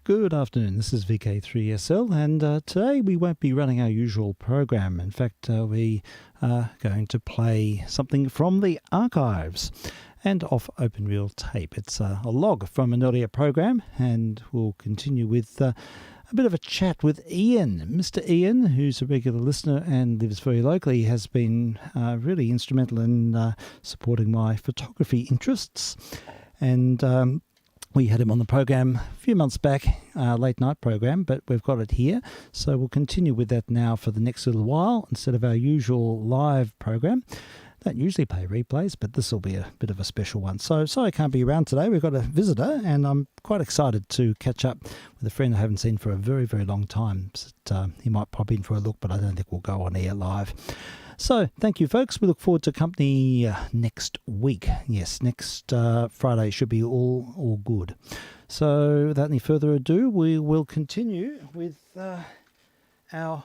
Good afternoon, this is vk3sl, and today we won't be running our usual program. In fact, we are going to play something from the archives and off open reel tape. It's a log from an earlier program, and we'll continue with a bit of a chat with Ian. Mr. Ian, who's a regular listener and lives very locally, has been really instrumental in supporting my photography interests. And we had him on the program a few months back, late night program, but we've got it here. So we'll continue with that now for the next little while instead of our usual live program. Don't usually play replays, but this will be a bit of a special one. So sorry I can't be around today. We've got a visitor, and I'm quite excited to catch up with a friend I haven't seen for a very, very long time. But, he might pop in for a look, but I don't think we'll go on air live. So thank you, folks. We look forward to company next week. Yes, next Friday should be all good. So without any further ado, we will continue with our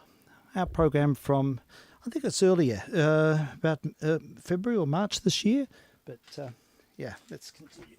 program from, I think it's earlier, about February or March this year. But yeah, let's continue.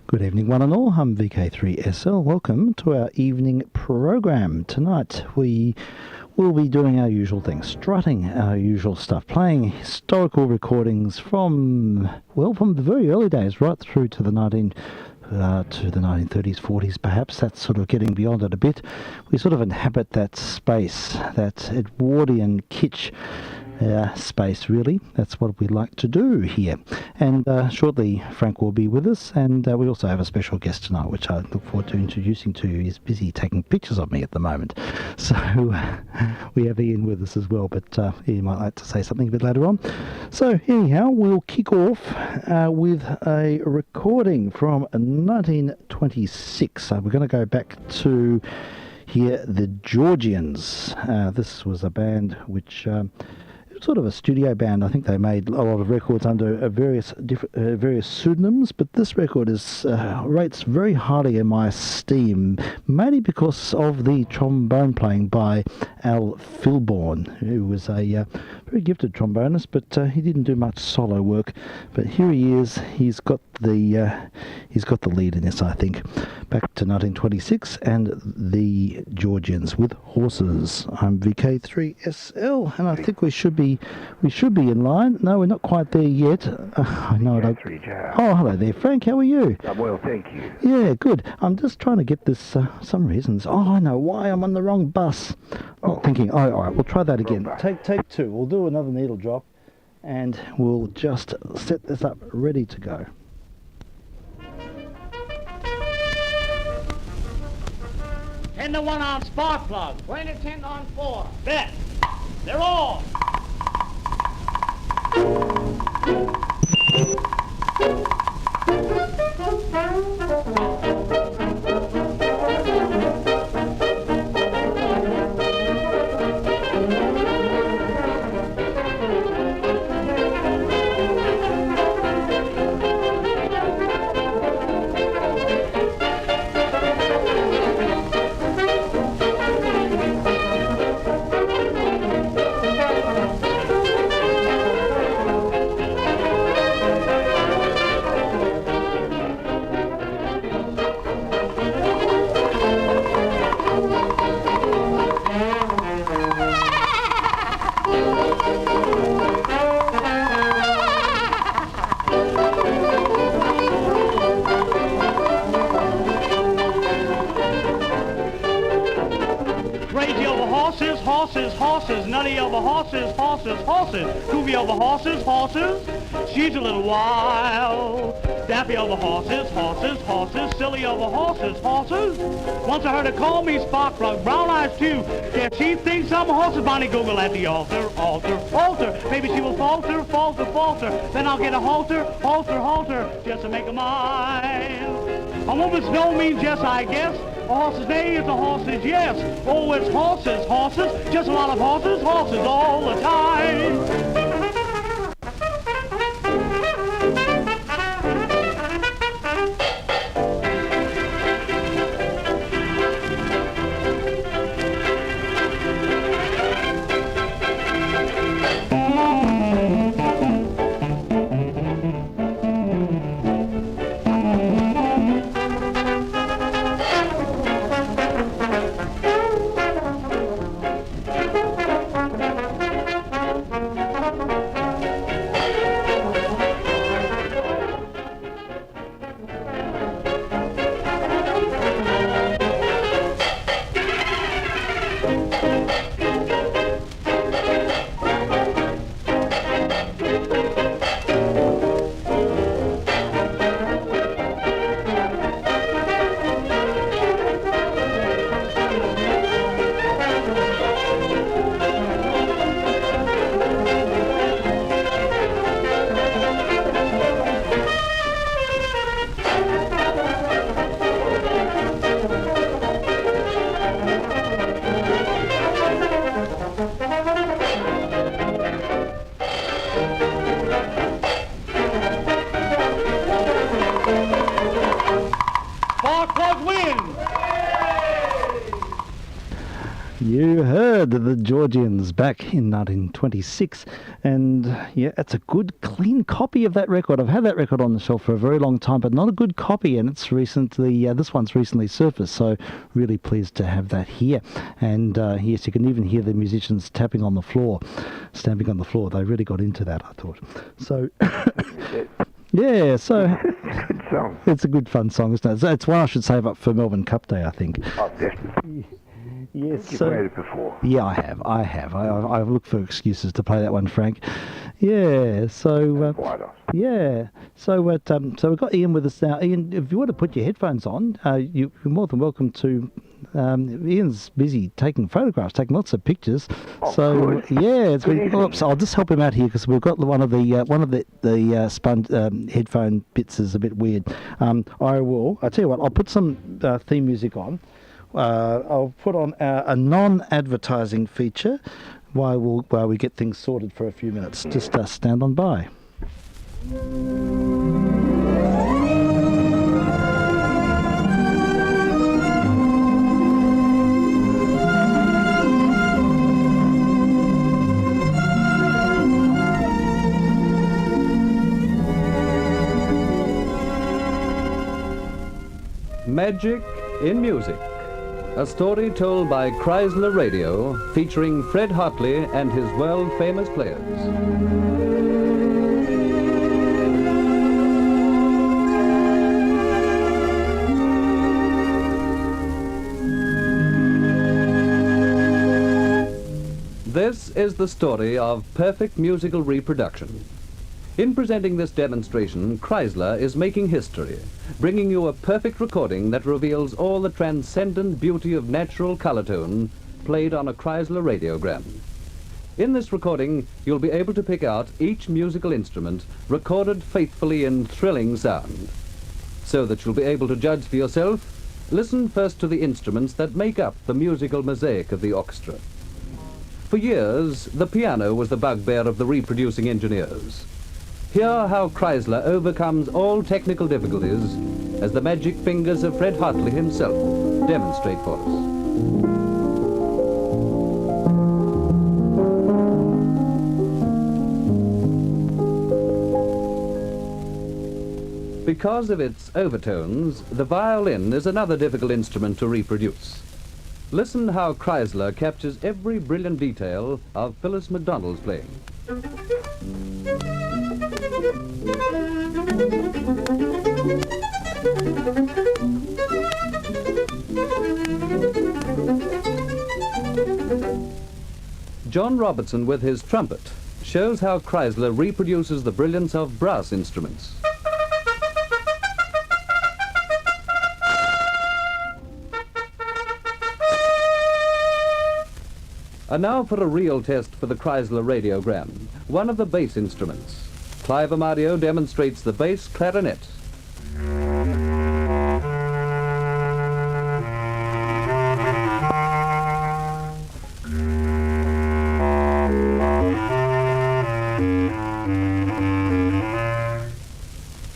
Good evening, one and all. I'm vk3sl. Welcome to our evening program. Tonight we will be doing our usual things, strutting our usual stuff, playing historical recordings from the very early days right through to the 1930s, 40s perhaps. That's sort of getting beyond it a bit. We sort of inhabit that space, that Edwardian kitsch space, really. That's what we like to do here. And shortly, Frank will be with us, and we also have a special guest tonight, which I look forward to introducing to you. He's busy taking pictures of me at the moment. So we have Ian with us as well, but he might like to say something a bit later on. So anyhow, we'll kick off with a recording from 1926. So we're going to go back to here, the Georgians. This was a band which... sort of a studio band. I think they made a lot of records under various pseudonyms, but this record is rates very highly in my esteem, mainly because of the trombone playing by Al Filborn, who was a very gifted trombonist, but he didn't do much solo work. But here he is. He's got the lead in this, I think. Back to 1926 and the Georgians with Horses. I'm vk3sl, and I think we should be in line. No, we're not quite there yet. I know it. Oh, hello there, Frank. How are you? I'm well, thank you. Yeah, good. I'm just trying to get this. Some reasons. Oh, I know why. I'm on the wrong bus. Not thinking. Oh, all right. We'll try that again. Take two. We'll do another needle drop, and we'll just set this up ready to go. Ten to 1 on spark plug. 20 to 10 on 4. Bet. They're all. Horses, nutty over horses, goofy over horses, she's a little wild. Daffy over horses, silly over horses. Once I heard her call me Sparkplug, brown eyes too. Yeah, she thinks I'm a horses, Bonnie Google at the altar. Maybe she will falter. Then I'll get a halter, just to make a mine. A woman's no means yes, I guess. A horse's neigh is a horse's yes. Oh, it's horses, just a lot of horses all the time. You heard the Georgians back in 1926, and yeah, it's a good, clean copy of that record. I've had that record on the shelf for a very long time, but not a good copy, and it's recently, this one's recently surfaced, so really pleased to have that here. And yes, you can even hear the musicians stamping on the floor. They really got into that, I thought. So, yeah, so Good song. it's a good fun song, isn't it? It's one I should save up for Melbourne Cup Day, I think. Oh, definitely. Yes, You've played it before. yeah, I have. I look for excuses to play that one, Frank. Yeah, so Why not? yeah, so we've got Ian with us now. Ian, if you want to put your headphones on, you're more than welcome to. Ian's busy taking photographs, taking lots of pictures. Oh, so good. yeah, it's Good been, evening. oops, I'll just help him out here because we've got one of the sponge headphone bits is a bit weird. I'll tell you what, I'll put some theme music on. I'll put on a non-advertising feature while we get things sorted for a few minutes. Just stand on by. Magic in Music, a story told by Chrysler Radio featuring Fred Hartley and his world-famous players. This is the story of perfect musical reproduction. In presenting this demonstration, Chrysler is making history, bringing you a perfect recording that reveals all the transcendent beauty of natural color tone played on a Chrysler radiogram. In this recording, you'll be able to pick out each musical instrument recorded faithfully in thrilling sound. So that you'll be able to judge for yourself, listen first to the instruments that make up the musical mosaic of the orchestra. For years, the piano was the bugbear of the reproducing engineers. Hear how Chrysler overcomes all technical difficulties as the magic fingers of Fred Hartley himself demonstrate for us. Because of its overtones, the violin is another difficult instrument to reproduce. Listen how Chrysler captures every brilliant detail of Phyllis McDonald's playing. John Robertson with his trumpet shows how Chrysler reproduces the brilliance of brass instruments. And now for a real test for the Chrysler radiogram, one of the bass instruments. Clive Amadio demonstrates the bass clarinet.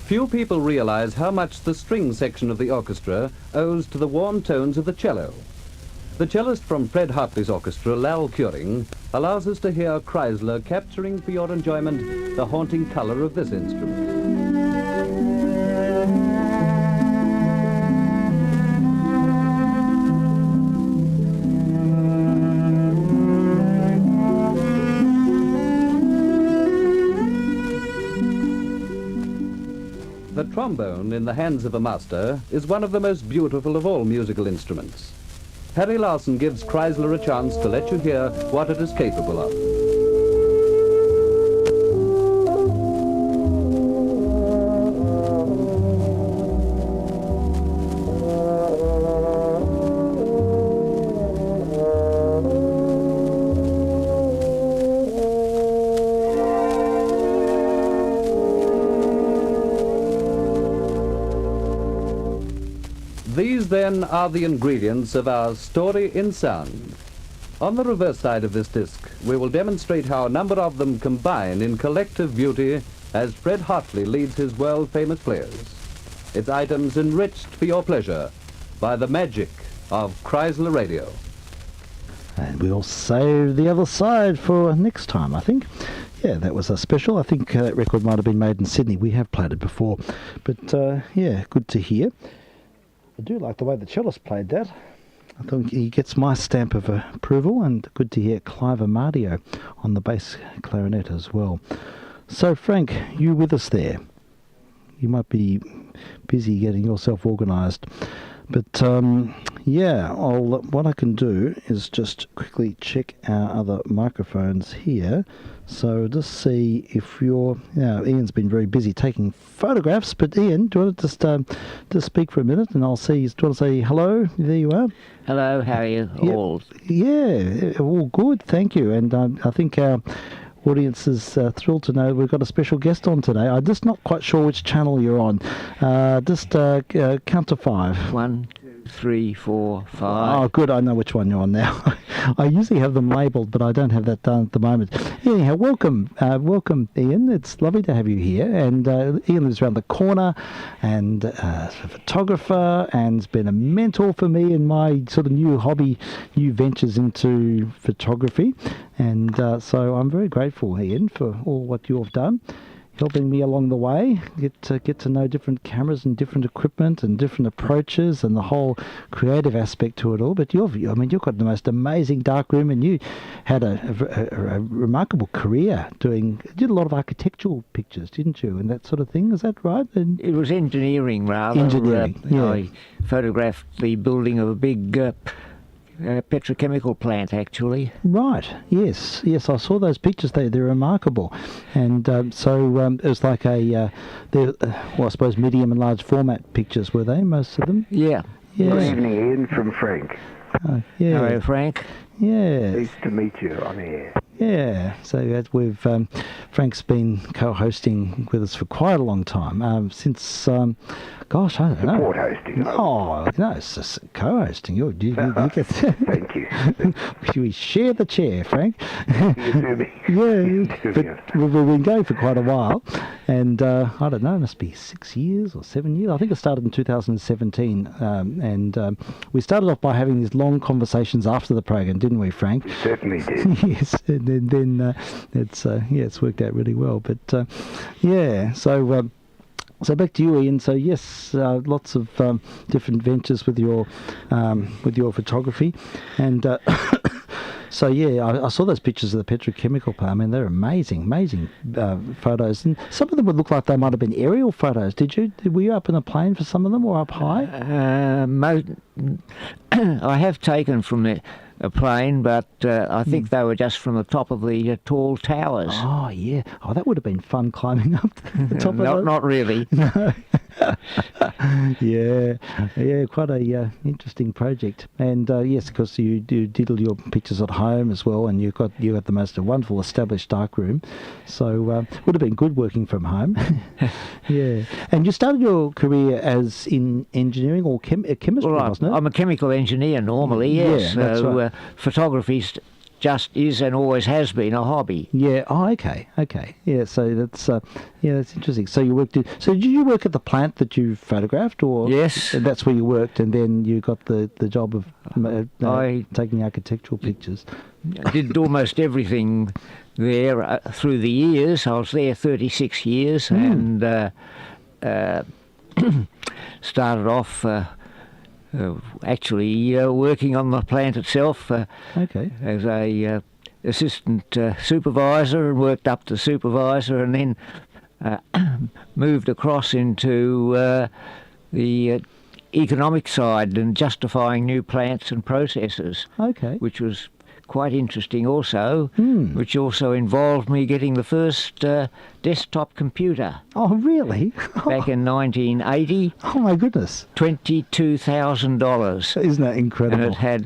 Few people realize how much the string section of the orchestra owes to the warm tones of the cello. The cellist from Fred Hartley's orchestra, Lal Curing, allows us to hear Chrysler capturing for your enjoyment the haunting color of this instrument. The trombone in the hands of a master is one of the most beautiful of all musical instruments. Harry Larson gives Chrysler a chance to let you hear what it is capable of. These, then, are the ingredients of our story in sound. On the reverse side of this disc, we will demonstrate how a number of them combine in collective beauty as Fred Hartley leads his world-famous players. Its items enriched for your pleasure by the magic of Chrysler Radio. And we'll save the other side for next time, I think. Yeah, that was a special. I think that record might have been made in Sydney. We have played it before. But, yeah, good to hear. I do like the way the cellist played that. I think he gets my stamp of approval, and good to hear Clive Amadio on the bass clarinet as well. So, Frank, you with us there? You might be busy getting yourself organised. But, Yeah, what I can do is just quickly check our other microphones here. So just see if Ian's been very busy taking photographs, but Ian, do you want to just speak for a minute and I'll see, do you want to say hello? There you are. Hello, how are you all? Yeah, all good, thank you. And I think our audience is thrilled to know we've got a special guest on today. I'm just not quite sure which channel you're on. Just count to 5. 1, 2, 3, 4, 5. Oh, good. I know which one you're on now. I usually have them labelled, but I don't have that done at the moment. Anyhow, welcome, Ian. It's lovely to have you here. And Ian lives around the corner, and a photographer, and has been a mentor for me in my sort of new hobby, new ventures into photography. And so I'm very grateful, Ian, for all what you've done, helping me along the way, get to know different cameras and different equipment and different approaches and the whole creative aspect to it all. But you've got the most amazing darkroom, and you had a remarkable career did a lot of architectural pictures, didn't you, and that sort of thing. Is that right? And It was engineering, rather. Engineering, yeah. I photographed the building of a big petrochemical plant, actually. right, yes, I saw those pictures. They're remarkable, and so it was like I suppose medium and large format pictures, were they, most of them? Yeah. Yeah. Good evening, Ian, from Frank. Yeah. Hello, Frank. Yeah. Nice to meet you on air. Yeah, so we've Frank's been co-hosting with us for quite a long time, since gosh, I don't know. Support hosting. Oh no, it's just co-hosting. You get Thank you. we share the chair, Frank. You do me. Yeah, but we've been going for quite a while, and I don't know, it must be 6 years or 7 years. I think it started in 2017, and we started off by having these long conversations after the program, didn't we, Frank? We certainly did. Yes, and then it's worked out really well. But yeah, so back to you, Ian. So yes, lots of different ventures with your photography, and so yeah, I saw those pictures of the petrochemical plant. I mean, they're amazing photos, and some of them would look like they might have been aerial photos. Were you up in a plane for some of them, or up high? I have taken from a plane, but I think they were just from the top of the tall towers. Oh yeah. Oh, that would have been fun climbing up the top of those. Not really. No. yeah, quite a interesting project. And yes, because you did all your pictures at home as well, and you got the most wonderful established darkroom. So would have been good working from home. Yeah. And you started your career as in engineering or chemistry, Well, wasn't it? I'm a chemical engineer normally, yes. Yeah, that's right. Photography just is and always has been a hobby. Yeah. Oh, okay. Yeah. So that's interesting. So did you work at the plant that you photographed, or Yes. that's where you worked, and then you got the job of taking architectural pictures? I did almost everything there through the years. I was there 36 years and started off actually working on the plant itself Okay. as a assistant supervisor, and worked up to supervisor, and then moved across into the economic side and justifying new plants and processes, Okay. which was quite interesting also, Hmm. which also involved me getting the first desktop computer Oh, really? back in 1980, Oh, my goodness. $22,000. Isn't that And incredible? it had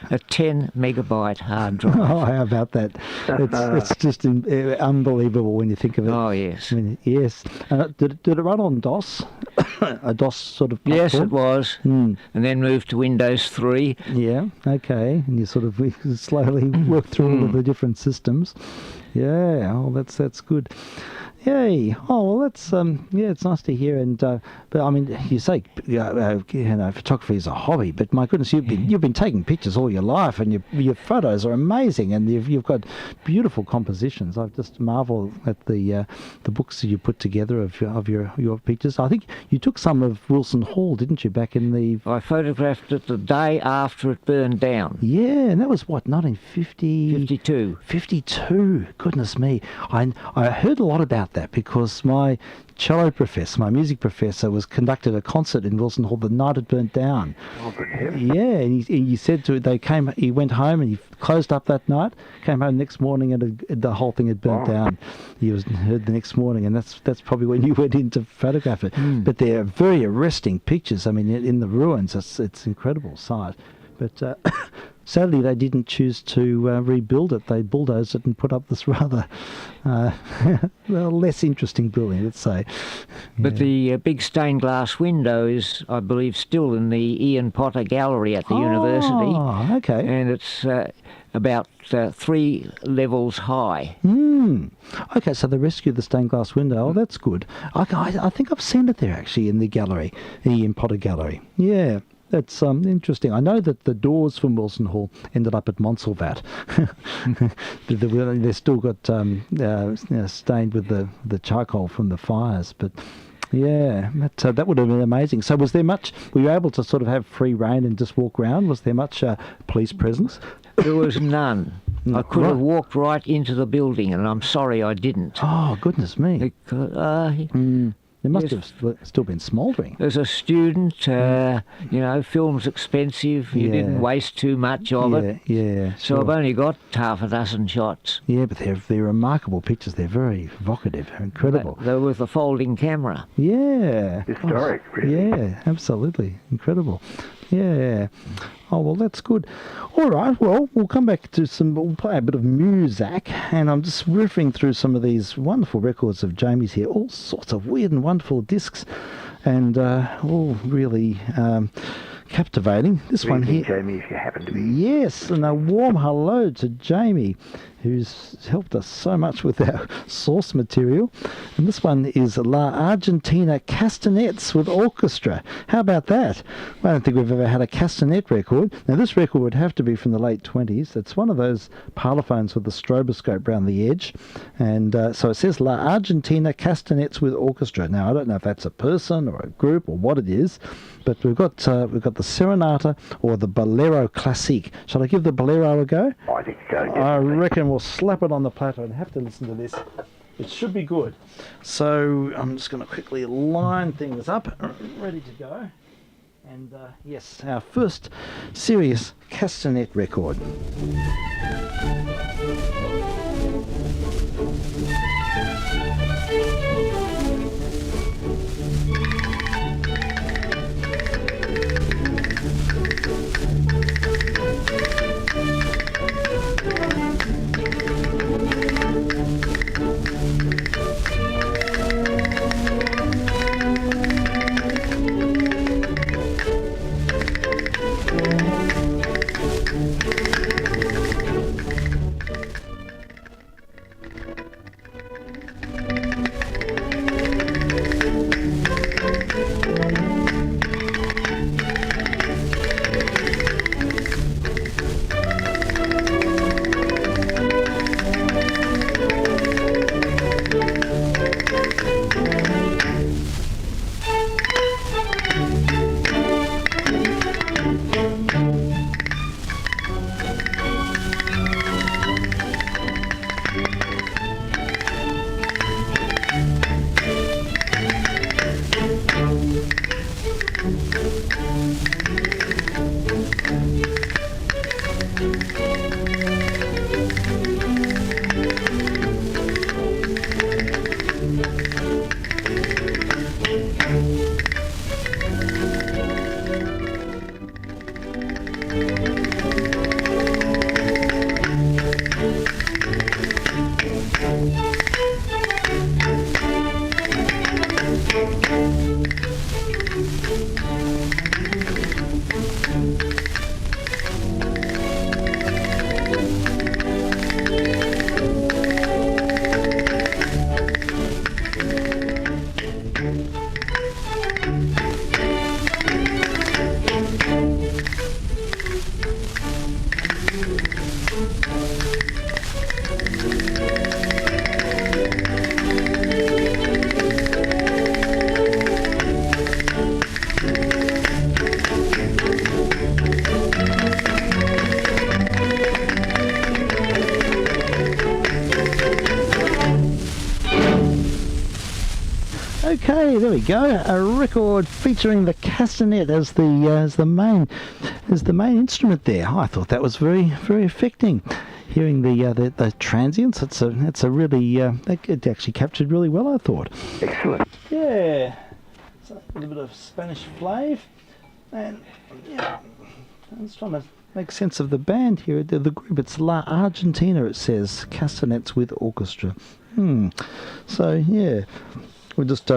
a 10 megabyte hard drive. Oh, how about that? It's just unbelievable when you think of it. Oh, yes. I mean, yes. Did it run on DOS? A DOS sort of Yes, platform? it was. Hmm. And then moved to Windows 3. Yeah, okay. And you sort of slowly work through all of the different systems. Yeah, oh, that's good. Yay! Oh well, that's it's nice to hear. And but I mean, you say photography is a hobby, but my goodness, you've been taking pictures all your life, and your photos are amazing, and you've got beautiful compositions. I just marvel at the books that you put together of your pictures. I think you took some of Wilson Hall, didn't you, back in the? I photographed it the day after it burned down. Yeah, and that was what, 1950? 52. 52. Goodness me. I heard a lot about about that because my cello professor, my music professor, was conducted a concert in Wilson Hall the night it burnt down. Oh, good heavens. Yeah, and he said to it, he went home and he closed up that night, came home the next morning and the whole thing had burnt down. He was heard the next morning, and that's probably when you went in to photograph it. But they're very arresting pictures. I mean, in the ruins, it's an incredible sight. But sadly, they didn't choose to rebuild it. They bulldozed it and put up this rather less interesting building, let's say. But the big stained glass window is, I believe, still in the Ian Potter Gallery at the university. Oh, okay. And it's about 3 levels high. Okay, so they rescued the stained glass window. Oh, that's good. I think I've seen it there, actually, in the gallery, the Ian Potter Gallery. Yeah. That's interesting. I know that the doors from Wilson Hall ended up at Montsalvat. They're still got stained with the charcoal from the fires. But yeah, that would have been amazing. So was there much? Were you able to sort of have free rein and just walk around? Was there much police presence? There was none. I could have walked right into the building, and I'm sorry I didn't. Oh, goodness me. There must Yes. have still been smouldering. As a student, film's expensive. You didn't waste too much of it. Yeah. So sure. I've only got half a dozen shots. Yeah, but they're remarkable pictures. They're very evocative. They're incredible. They're with a folding camera. Yeah. Historic, really. Yeah, absolutely. Incredible. Yeah. Oh, well, that's good. All right, well, we'll come back to we'll play a bit of music, and I'm just riffing through some of these wonderful records of Jamie's here, all sorts of weird and wonderful discs, and all really captivating. This one Evening, here. Jamie, if you happen to be. Yes, and a warm hello to Jamie, who's helped us so much with our source material. And this one is La Argentina Castanets with Orchestra. How about that? Well, I don't think we've ever had a castanet record. Now, this record would have to be from the late 20s. It's one of those parlophones with the stroboscope round the edge. And so it says La Argentina Castanets with Orchestra. Now, I don't know if that's a person or a group or what it is, but we've got the Serenata or the Bolero Classique. Shall I give the Bolero a go? I think so, I definitely. reckon we'll slap it on the platter and have to listen to this. It should be good. So I'm just going to quickly line things up, ready to go. And yes, our first serious castanet record. Okay, there we go. A record featuring the castanet as the main instrument there. Oh, I thought that was very, very affecting. Hearing the transients, it's a really it actually captured really well, I thought. Excellent. Yeah, so a little bit of Spanish flav, and yeah, I was trying to make sense of the band here. The group, it's La Argentina. It says castanets with orchestra. So yeah, we're just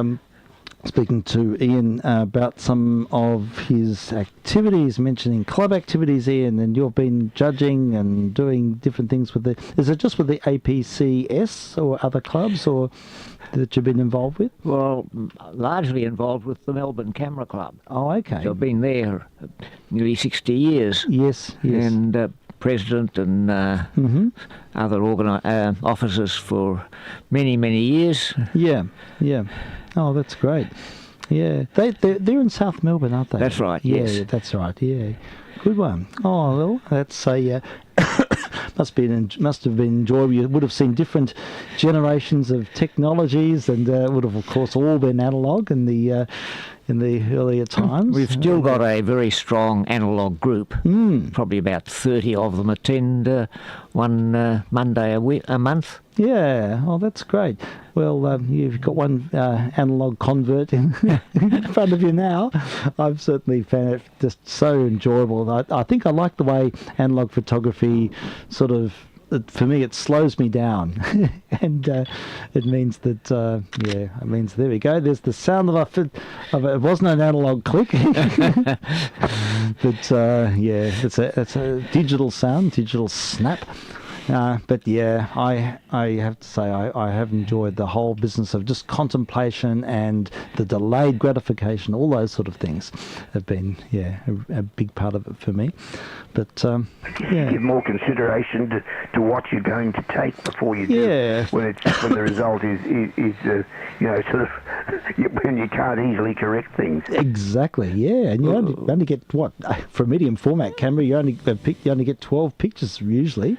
speaking to Ian about some of his activities, mentioning club activities, Ian, and you've been judging and doing different things with the... Is it just with the APCS or other clubs or that you've been involved with? Well, largely involved with the Melbourne Camera Club. Oh, okay. So I've been there nearly 60 years. Yes. And president and other officers for many, many years. Yeah. Oh, that's great. Yeah, they're in South Melbourne, aren't they? That's right, yeah, yes. That's right, yeah. Good one. Oh, well, that's a... must have been enjoyable. You would have seen different generations of technologies, and would have, of course, all been analogue in the earlier times. We've still got a very strong analogue group. Probably about 30 of them attend one Monday a month. Yeah, oh, that's great. Well, you've got one analogue convert in front of you now. I've certainly found it just so enjoyable. I think I like the way analogue photography sort of, for me, it slows me down. And it means that, it means, there we go, there's the sound of it wasn't an analogue click. But, it's a digital sound, digital snap. But yeah, I have to say I have enjoyed the whole business of just contemplation and the delayed gratification. All those sort of things have been a big part of it for me. But Give more consideration to what you're going to take before you do. When the result is sort of when you can't easily correct things. Exactly. Yeah, and you only get what, for a medium format camera, you only get 12 pictures usually.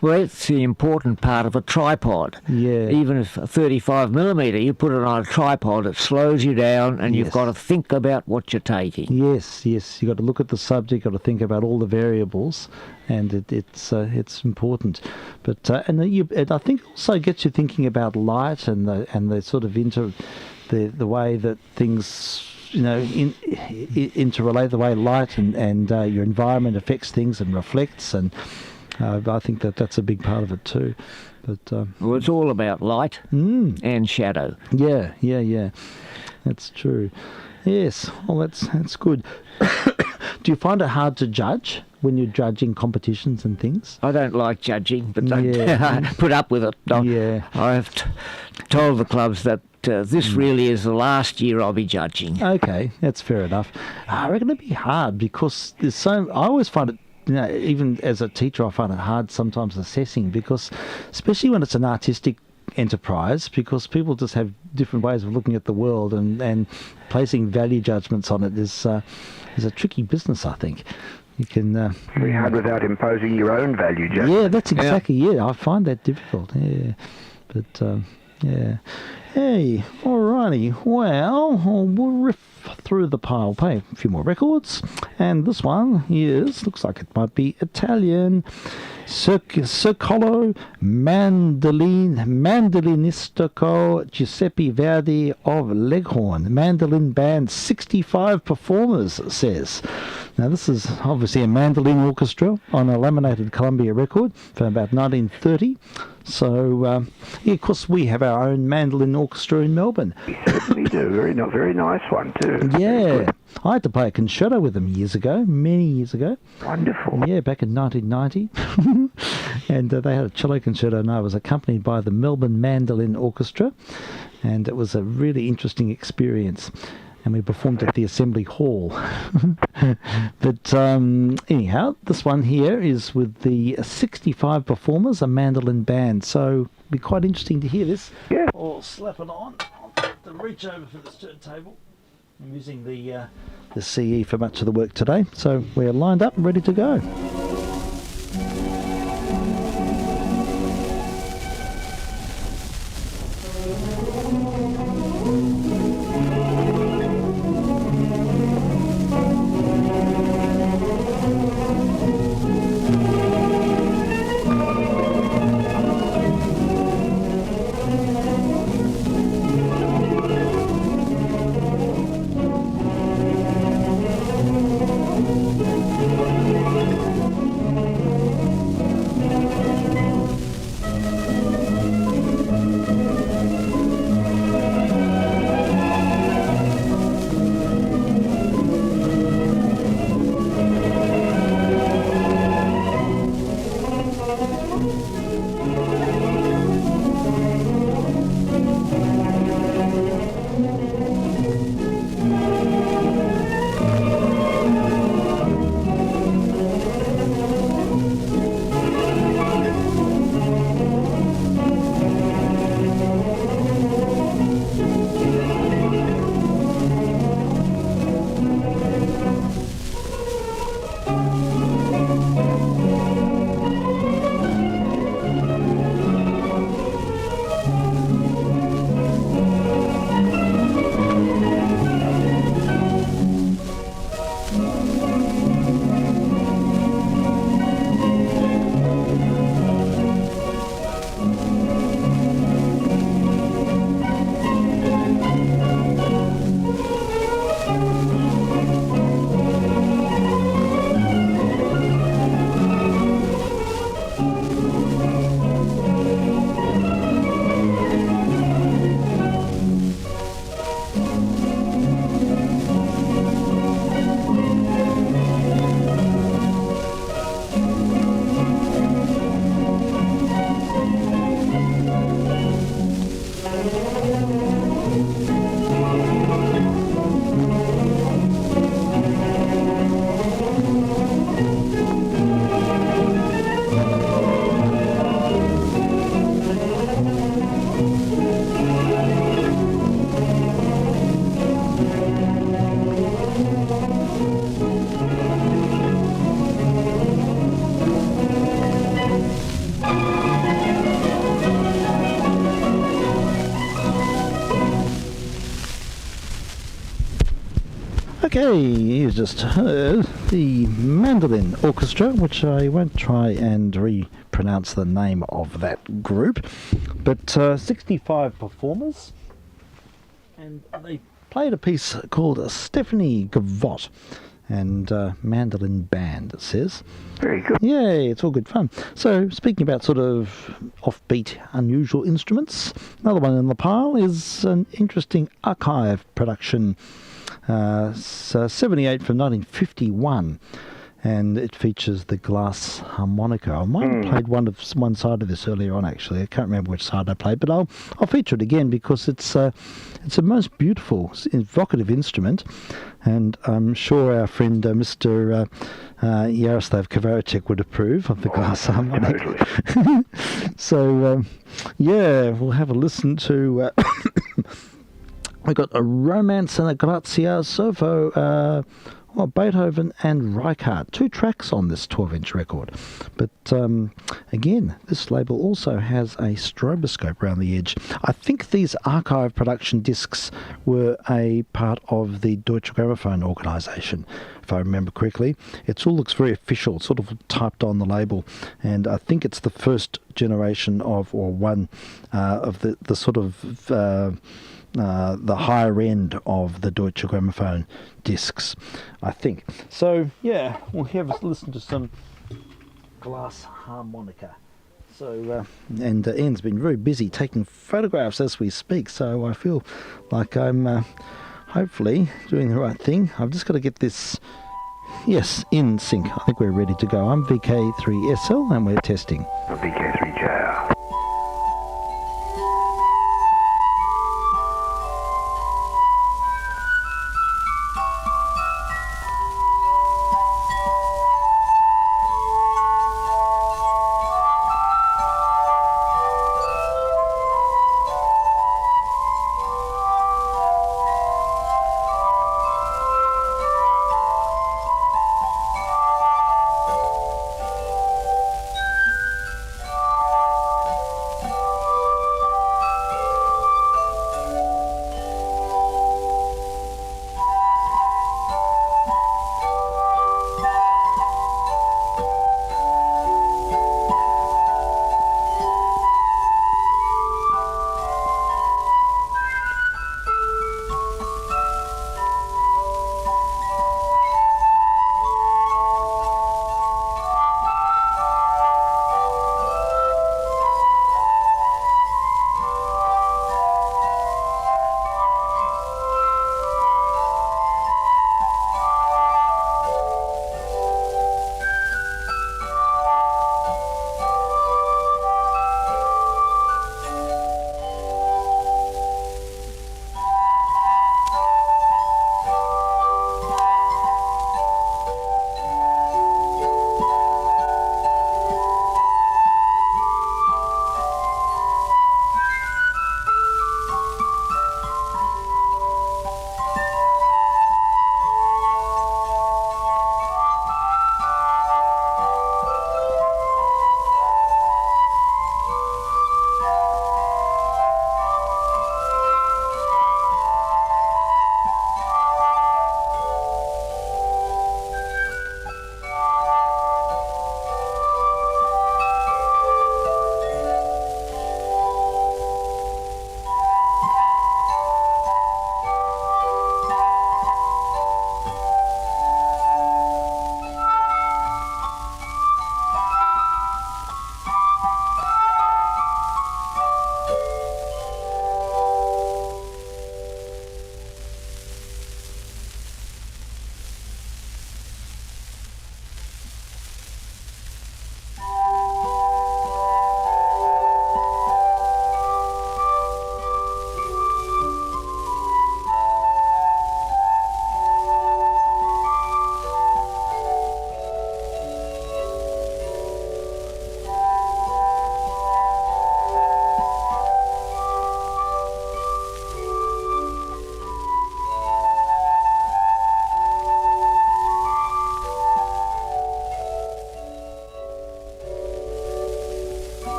Well, it's the important part of a tripod. Yeah. Even if 35mm, you put it on a tripod, it slows you down, and you've got to think about what you're taking. Yes. You've got to look at the subject, got to think about all the variables, and it's important. But and I think also gets you thinking about light and the sort of the way that things interrelate, the way light and your environment affects things and reflects, and I think that's a big part of it too. But well, it's all about light and shadow. Yeah. That's true. Yes. Well, that's good. Do you find it hard to judge when you're judging competitions and things? I don't like judging, but don't put up with it. I've told the clubs that this really is the last year I'll be judging. Okay, that's fair enough. I reckon it'd be hard because I always find it, even as a teacher, I find it hard sometimes assessing, because especially when it's an artistic enterprise, because people just have different ways of looking at the world, and placing value judgments on it is a tricky business, I think. You can very hard without imposing your own value judgment. Yeah, that's exactly I find that difficult. Yeah, but Hey, alrighty. Well, we'll riff through the pile, play a few more records, and this one looks like it might be Italian. Circolo Mandolinistico Giuseppe Verdi of Leghorn. Mandolin band, 65 performers, it says. Now, this is obviously a mandolin orchestra on a laminated Columbia record from about 1930. So, of course, we have our own mandolin orchestra in Melbourne. We certainly do. Very nice one, too. Yeah. I had to play a concerto with them many years ago. Wonderful. Yeah, back in 1990. And they had a cello concerto, and I was accompanied by the Melbourne Mandolin Orchestra. And it was a really interesting experience. And we performed at the Assembly Hall. But anyhow, this one here is with the 65 performers, a mandolin band. So it'd be quite interesting to hear this. Yeah. Or slap it on. I'll have to reach over for this turntable. I'm using the CE for much of the work today. So we're lined up and ready to go. Okay, you just heard the Mandolin Orchestra, which I won't try and pronounce the name of that group, but 65 performers, and they played a piece called Stephanie Gavotte and Mandolin Band, it says. Very good. Yay, it's all good fun. So, speaking about sort of offbeat, unusual instruments, another one in the pile is an interesting archive production. It's 78 from 1951, and it features the glass harmonica. I might have played one side of this earlier on, actually. I can't remember which side I played, but I'll feature it again because it's a most beautiful, evocative instrument, and I'm sure our friend Mr. Yaroslav Kovaricek would approve of the glass harmonica. Totally. So, yeah, we'll have a listen to... We've got a Romance and a Grazia, Sofo, Beethoven and Reichardt. 2 tracks on this 12-inch record. But again, this label also has a stroboscope around the edge. I think these archive production discs were a part of the Deutsche Grammophon organisation, if I remember correctly. It all looks very official, sort of typed on the label. And I think it's the first generation of, or one of the sort of... the higher end of the Deutsche Grammophon discs, I think. So, yeah, we'll have a listen to some glass harmonica. So, and Ian's been very busy taking photographs as we speak, so I feel like I'm hopefully doing the right thing. I've just got to get this, yes, in sync. I think we're ready to go. I'm vk3sl and we're testing. vk3sl.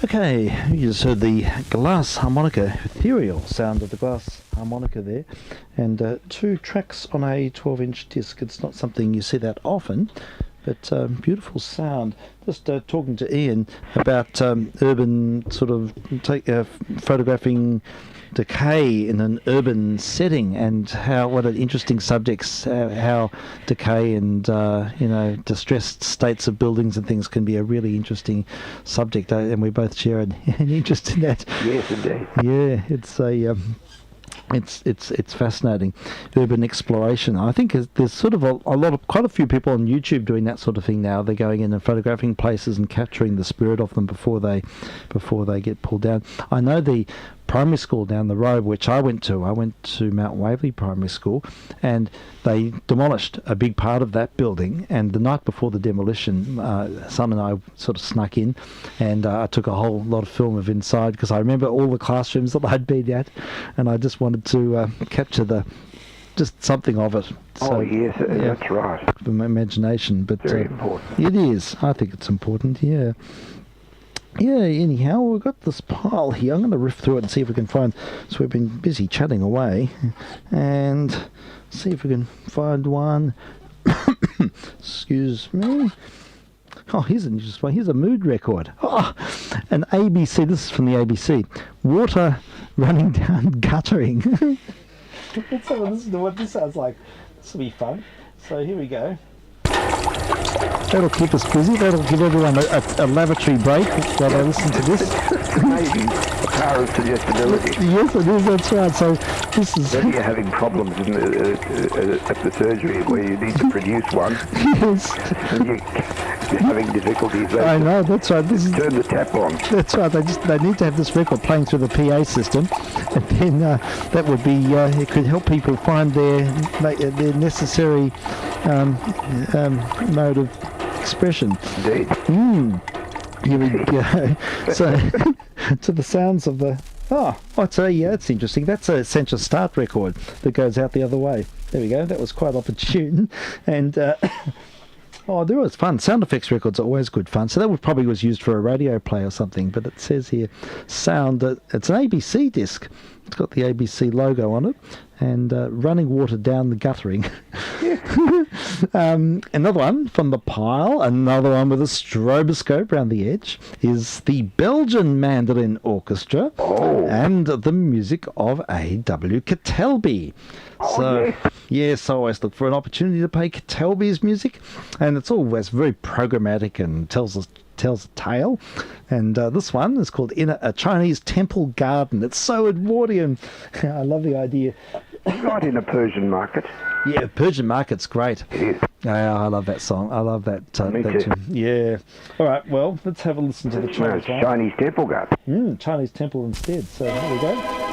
Okay, you just heard the glass harmonica, ethereal sound of the glass harmonica there, and 2 tracks on a 12-inch disc. It's not something you see that often, but beautiful sound. Just talking to Ian about urban sort of photographing decay in an urban setting, and what an interesting subjects, how decay and distressed states of buildings and things can be a really interesting subject, and we both share an interest in that. Yes, indeed. Yeah, it's a it's fascinating, urban exploration. I think there's sort of quite a few people on YouTube doing that sort of thing now. They're going in and photographing places and capturing the spirit of them before they get pulled down. I know the primary school down the road, which I went to Mount Waverley Primary School, and they demolished a big part of that building, and the night before the demolition, Son and I sort of snuck in, and I took a whole lot of film of inside, because I remember all the classrooms that I'd been at, and I just wanted to capture just something of it. So, yes, that's right. For my imagination, but very important. It is. I think it's important, yeah. Yeah, anyhow, we've got this pile here. I'm going to riff through it and see if we can find... So we've been busy chatting away, and see if we can find one. Excuse me. Oh, here's an interesting one. Here's a mood record. Oh, an ABC. This is from the ABC. Water running down guttering. Let's have a listen to what this sounds like. This will be fun. So here we go. That'll keep us busy. That'll give everyone a lavatory break while they listen to this. Amazing power of suggestibility. Yes, it is. That's right. So this is... Maybe you're having problems at the surgery where you need to produce one. Yes. And you're having difficulties. I know. That's right. This is... Turn the tap on. That's right. They need to have this record playing through the PA system, and then that would be... it could help people find their necessary mode of expression. Indeed. Here we go. So, to the sounds of the... that's interesting. That's a Essential Start record that goes out the other way. There we go. That was quite opportune. And... there was fun. Sound effects records are always good fun. So that probably was used for a radio play or something. But it says here, sound. It's an ABC disc. It's got the ABC logo on it, and running water down the guttering. Another one from the pile. Another one with a stroboscope around the edge is the Belgian Mandolin Orchestra and the music of A.W. Kettelby. Yes, I always look for an opportunity to play Kettelby's music, and it's always very programmatic and tells a tale. And this one is called In a Chinese Temple Garden. It's so Edwardian. I love the idea. Right in a Persian market. Yeah, Persian market's great. It is. I love that song. I love that. Me that too. tune. Yeah. All right, well, let's have a listen to the Chinese one. Chinese Temple Garden. Chinese Temple instead. So here we go.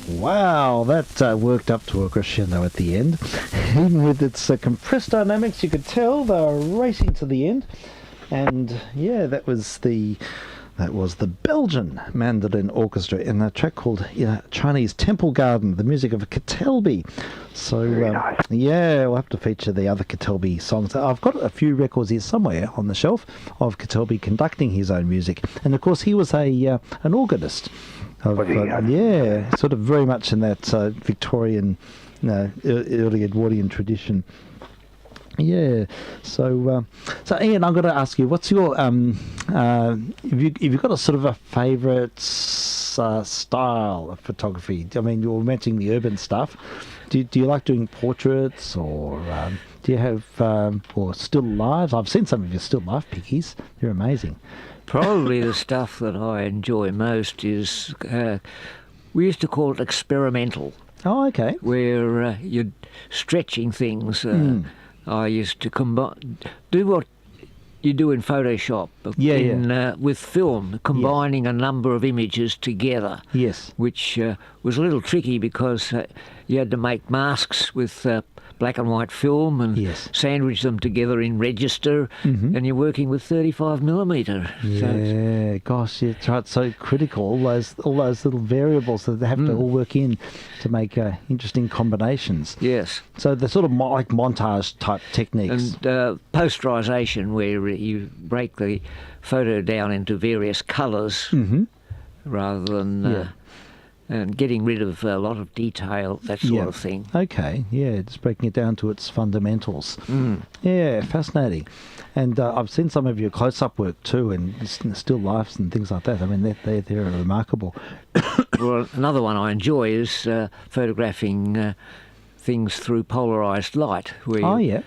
Wow, that worked up to a crescendo at the end. Even with its compressed dynamics, you could tell they were racing to the end. And yeah, that was the Belgian Mandolin Orchestra in a track called Chinese Temple Garden, the music of Ketelby. So nice. Yeah, we'll have to feature the other Ketelby songs. I've got a few records here somewhere on the shelf of Ketelby conducting his own music, and of course he was an organist. Yeah, sort of very much in that Victorian, early Edwardian tradition. Yeah, so Ian, I'm going to ask you, what's your have you got a sort of a favourite style of photography? I mean, you're mentioning the urban stuff. Do you like doing portraits, or do you have or still lives? I've seen some of your still life pickies. They're amazing. Probably the stuff that I enjoy most is, we used to call it experimental. Oh, okay. Where you're stretching things. I used to do what you do in Photoshop with film, combining a number of images together. Yes. Which was a little tricky because you had to make masks with black and white film and sandwich them together in register, and you're working with 35mm. Yeah, gosh, yeah, it's so critical. All those little variables that they have to all work in to make interesting combinations. Yes. So they're sort of like montage type techniques. And posterization, where you break the photo down into various colours rather than and getting rid of a lot of detail, that sort of thing. Okay, yeah, just breaking it down to its fundamentals. Yeah, fascinating. And I've seen some of your close-up work too, and still lifes and things like that. I mean, they're remarkable. Well, another one I enjoy is photographing things through polarised light. Where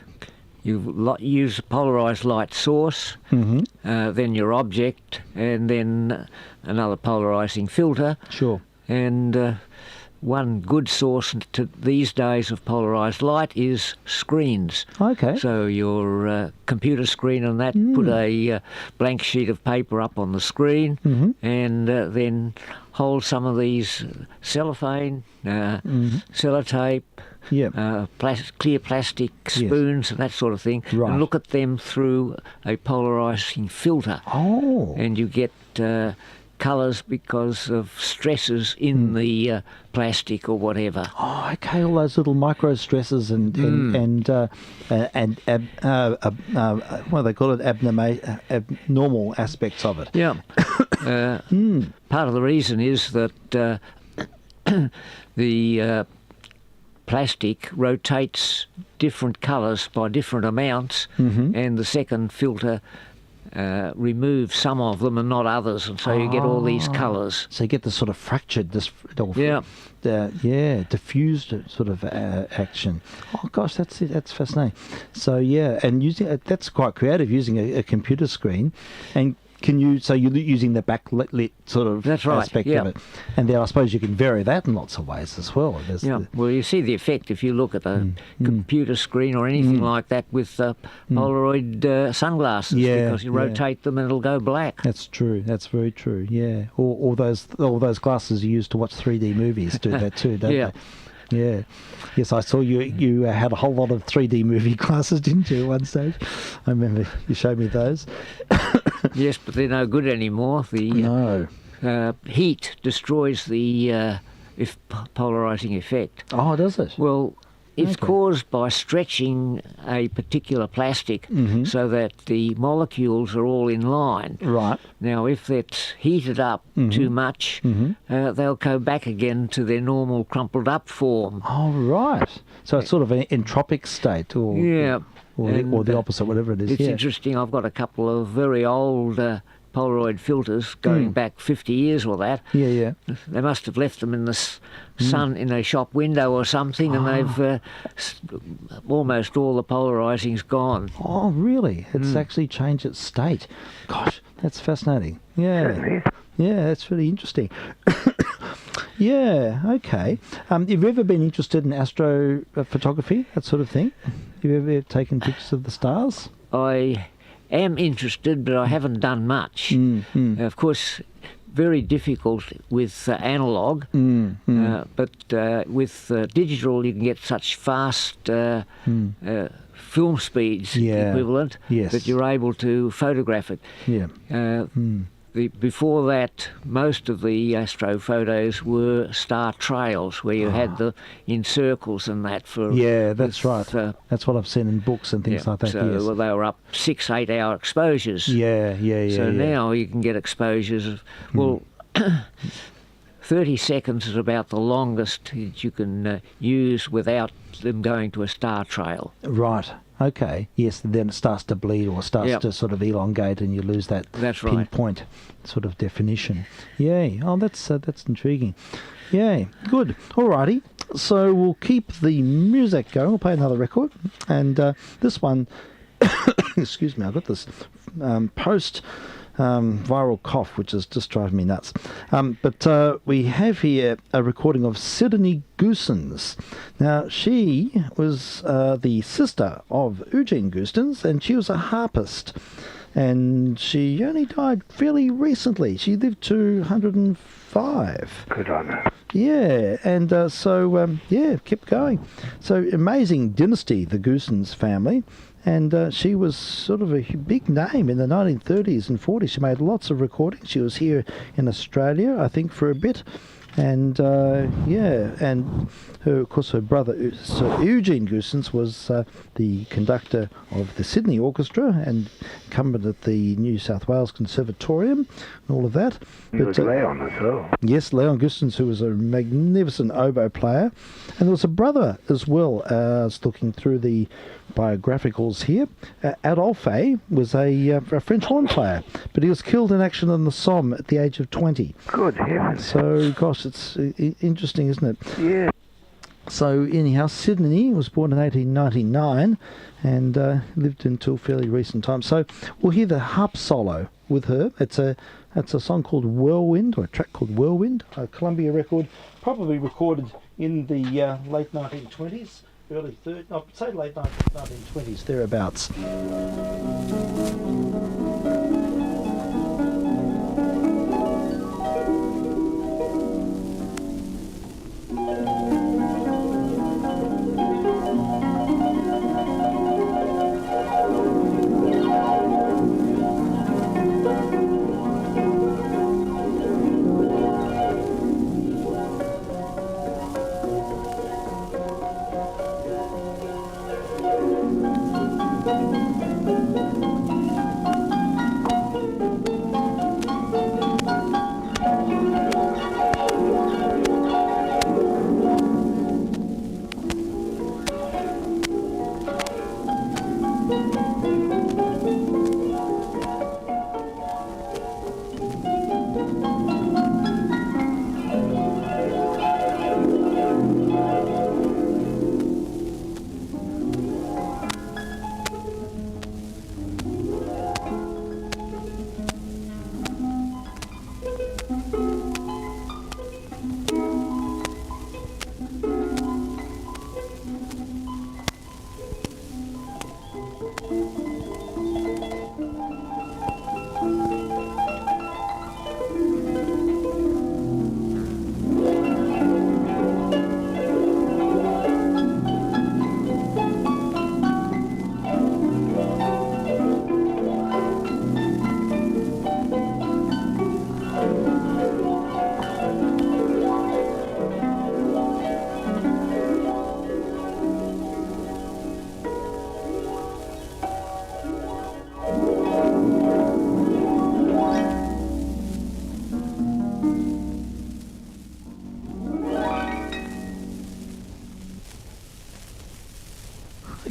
you use a polarised light source, then your object, and then another polarising filter. Sure. And one good source these days of polarised light is screens. Okay. So your computer screen and that, put a blank sheet of paper up on the screen, and then hold some of these cellophane, sellotape, clear plastic spoons and that sort of thing, and look at them through a polarising filter. Oh. And you get colours because of stresses in the plastic or whatever. Oh, okay. All those little micro stresses and what do they call it? Abnormal aspects of it. Yeah. Part of the reason is that the plastic rotates different colours by different amounts, and the second filter remove some of them and not others, and so you get all these colours. So you get the sort of fractured, diffused sort of action. Oh gosh, that's fascinating. So and using that's quite creative, using a computer screen, and you're using the backlit sort of aspect of it, and then I suppose you can vary that in lots of ways as well. Well, you see the effect if you look at a computer screen or anything like that with Polaroid sunglasses, because you rotate them and it'll go black. That's true. That's very true. Yeah, all those glasses you use to watch 3D movies do that too, don't they? Yeah. Yes, I saw you had a whole lot of 3D movie glasses, didn't you, at one stage? I remember you showed me those. Yes, but they're no good anymore. The heat destroys the polarising effect. Oh, does it? Well, it's caused by stretching a particular plastic so that the molecules are all in line. Right. Now, if it's heated up too much, they'll go back again to their normal crumpled up form. Oh, right. So it's sort of an entropic state, or the opposite, whatever it is. It's interesting. I've got a couple of very old Polaroid filters going back 50 years or that. Yeah. They must have left them in the sun in a shop window or something, and they've almost all the polarising's gone. Oh, really? It's actually changed its state. Gosh, that's fascinating. Yeah. Yeah, that's really interesting. Yeah, okay. Have you ever been interested in astrophotography, that sort of thing? Have you ever taken pictures of the stars? I am interested, but I haven't done much. Of course, very difficult with analog, but with digital you can get such fast film speeds equivalent that you're able to photograph it. Before that, most of the astrophotos were star trails, where you had the in circles and that for. Yeah, that's right. That's what I've seen in books and things like that. So they were up 6-8 hour exposures. So now you can get exposures of 30 seconds is about the longest that you can use without them going to a star trail. Right. Okay. Yes. Then it starts to bleed or starts to sort of elongate, and you lose that pinpoint sort of definition. Yay. Oh, that's intriguing. Yay. Good. Alrighty. So we'll keep the music going. We'll play another record, and this one. Excuse me. I've got this post. Viral cough, which is just driving me nuts. But we have here a recording of Sydney Goosens. Now, she was the sister of Eugene Goosens, and she was a harpist. And she only died fairly recently. She lived to 105. Good on her. Yeah, and kept going. So, amazing dynasty, the Goosens family. And she was sort of a big name in the 1930s and 40s. She made lots of recordings. She was here in Australia, I think, for a bit. And, and of course, her brother, Sir Eugene Goosens, was the conductor of the Sydney Orchestra and incumbent at the New South Wales Conservatorium and all of that. He was Leon as well. Yes, Leon Goosens, who was a magnificent oboe player. And there was a brother as well. I was looking through the biographicals here. Adolphe was a French horn player, but he was killed in action on the Somme at the age of 20. Good heavens. So, gosh, it's interesting, isn't it? Yeah. So, anyhow, Sydney was born in 1899 and lived until fairly recent times. So, we'll hear the harp solo with her. It's a song called Whirlwind, or a track called Whirlwind, a Columbia record, probably recorded in the late 1920s. Early say late 1920s, thereabouts.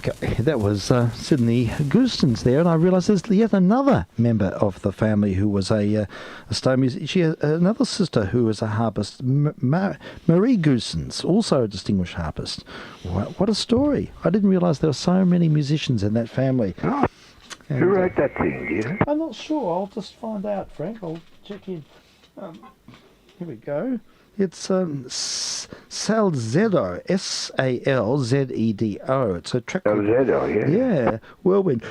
Okay, that was Sydney Goosens there, and I realised there's yet another member of the family who was a stone musician. She had another sister who was a harpist, Marie Goosens, also a distinguished harpist. What a story. I didn't realise there were so many musicians in that family. Oh, who wrote that thing, do you know? I'm not sure. I'll just find out, Frank. I'll check in. Here we go. It's Salzedo, S-A-L-Z-E-D-O. It's a track. Salzedo, yeah. Yeah, Whirlwind.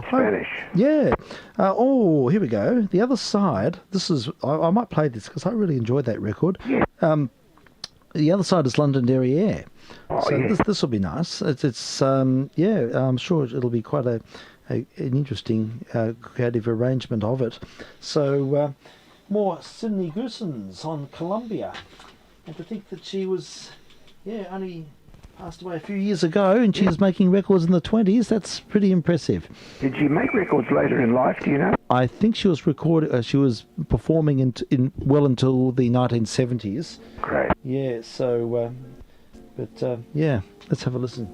Spanish. Yeah. Here we go. The Other Side. This is. I might play this because I really enjoyed that record. Yeah. The Other Side is Londonderry Air. Oh, So yeah. this will be nice. I'm sure it'll be quite an interesting creative arrangement of it. So more Sydney Goosens on Columbia, and to think that she was only passed away a few years ago, and she was making records in the 20s. That's pretty impressive. Did she make records later in life? Do you know? I think she was she was performing in well until the 1970s. Great. Yeah. So, let's have a listen.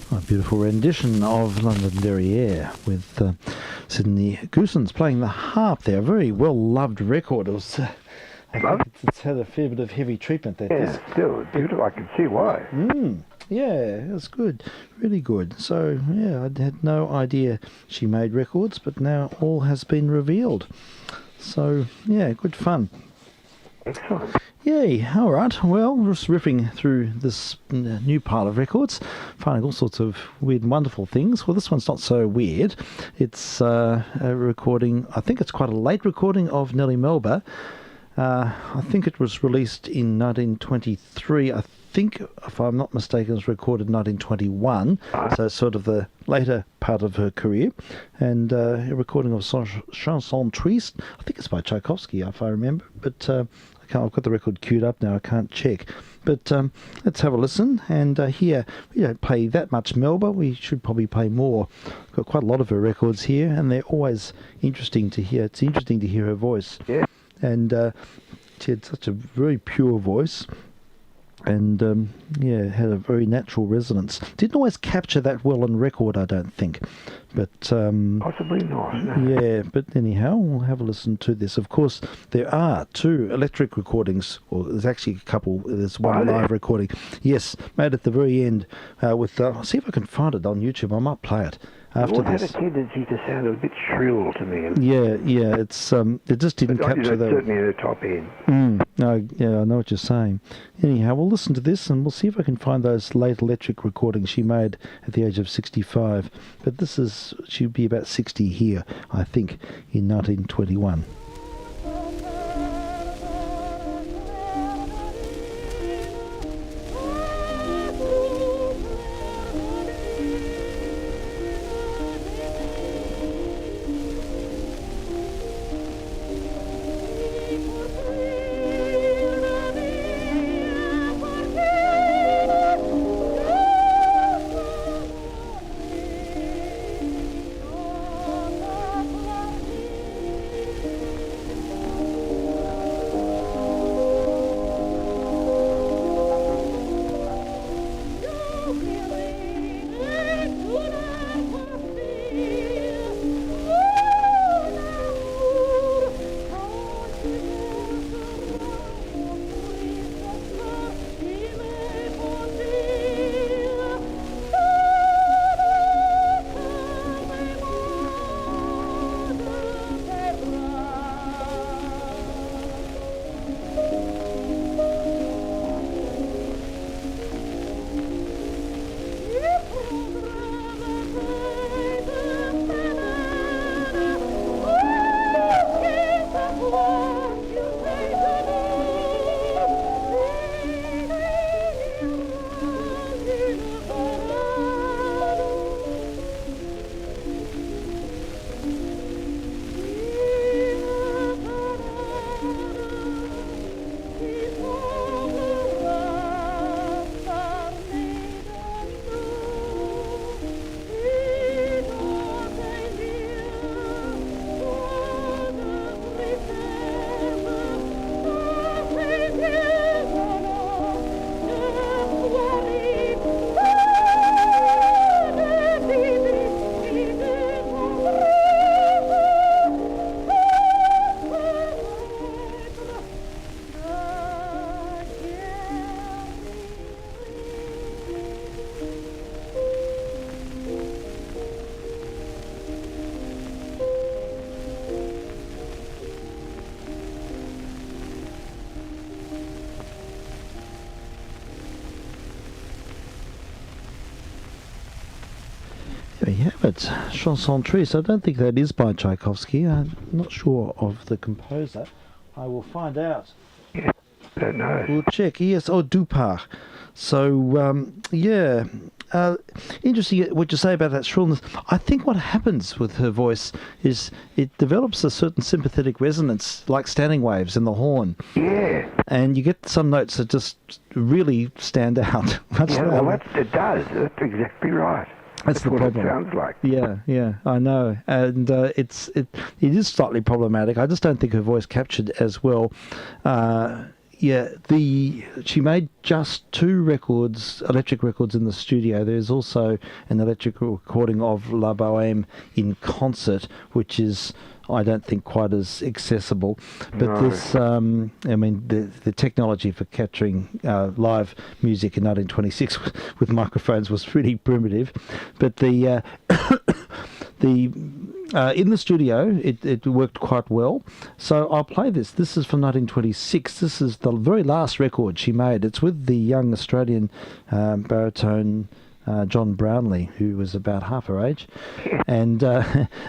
A beautiful rendition of Londonderry Air with Sydney Goosens playing the harp there. A very well-loved record. It was, I think it's had a fair bit of heavy treatment, that disc. Yeah, still beautiful. I can see why. Yeah, it's good. Really good. So, yeah, I had no idea she made records, but now all has been revealed. So, yeah, good fun. Excellent. Yay, all right. Well, just riffing through this new pile of records, finding all sorts of weird and wonderful things. Well, this one's not so weird. It's a recording, I think it's quite a late recording of Nellie Melba. I think it was released in 1923. I think, if I'm not mistaken, it was recorded in 1921. So it's sort of the later part of her career, and a recording of Chanson Triste. I think it's by Tchaikovsky, if I remember, but I've got the record queued up now, I can't check. But let's have a listen, and here, we don't play that much Melba, we should probably play more. We've got quite a lot of her records here, and they're always interesting to hear. It's interesting to hear her voice. Yeah. And she had such a very pure voice, and had a very natural resonance. Didn't always capture that well on record, I don't think. But possibly not. No. yeah, but anyhow, we'll have a listen to this. Of course, there are 2 electric recordings, or there's actually a couple. There's one live recording. Yes, made at the very end with. I'll see if I can find it on YouTube. I might play it after this. this. It had a tendency to sound a bit shrill to me. Yeah, it's it just didn't capture that. Certainly at the top end. I know what you're saying. Anyhow, we'll listen to this and we'll see if I can find those late electric recordings she made at the age of 65. But she'd be about 60 here, I think, in 1921. There you have it, Chanson Triste. I don't think that is by Tchaikovsky. I'm not sure of the composer. I will find out. Yeah, don't know. We'll check. Yes, Dupart. So, interesting what you say about that shrillness. I think what happens with her voice is it develops a certain sympathetic resonance, like standing waves in the horn. Yeah. And you get some notes that just really stand out. It does. That's exactly right. That's the what problem. It sounds like. Yeah, I know, and it is slightly problematic. I just don't think her voice captured as well. She made just 2 electric records in the studio. There's also an electric recording of La Bohème in concert, which is, I don't think, quite as accessible. But this, the technology for capturing live music in 1926 with microphones was pretty primitive. But the in the studio, it worked quite well. So I'll play this. This is from 1926. This is the very last record she made. It's with the young Australian baritone John Brownlee, who was about half her age, and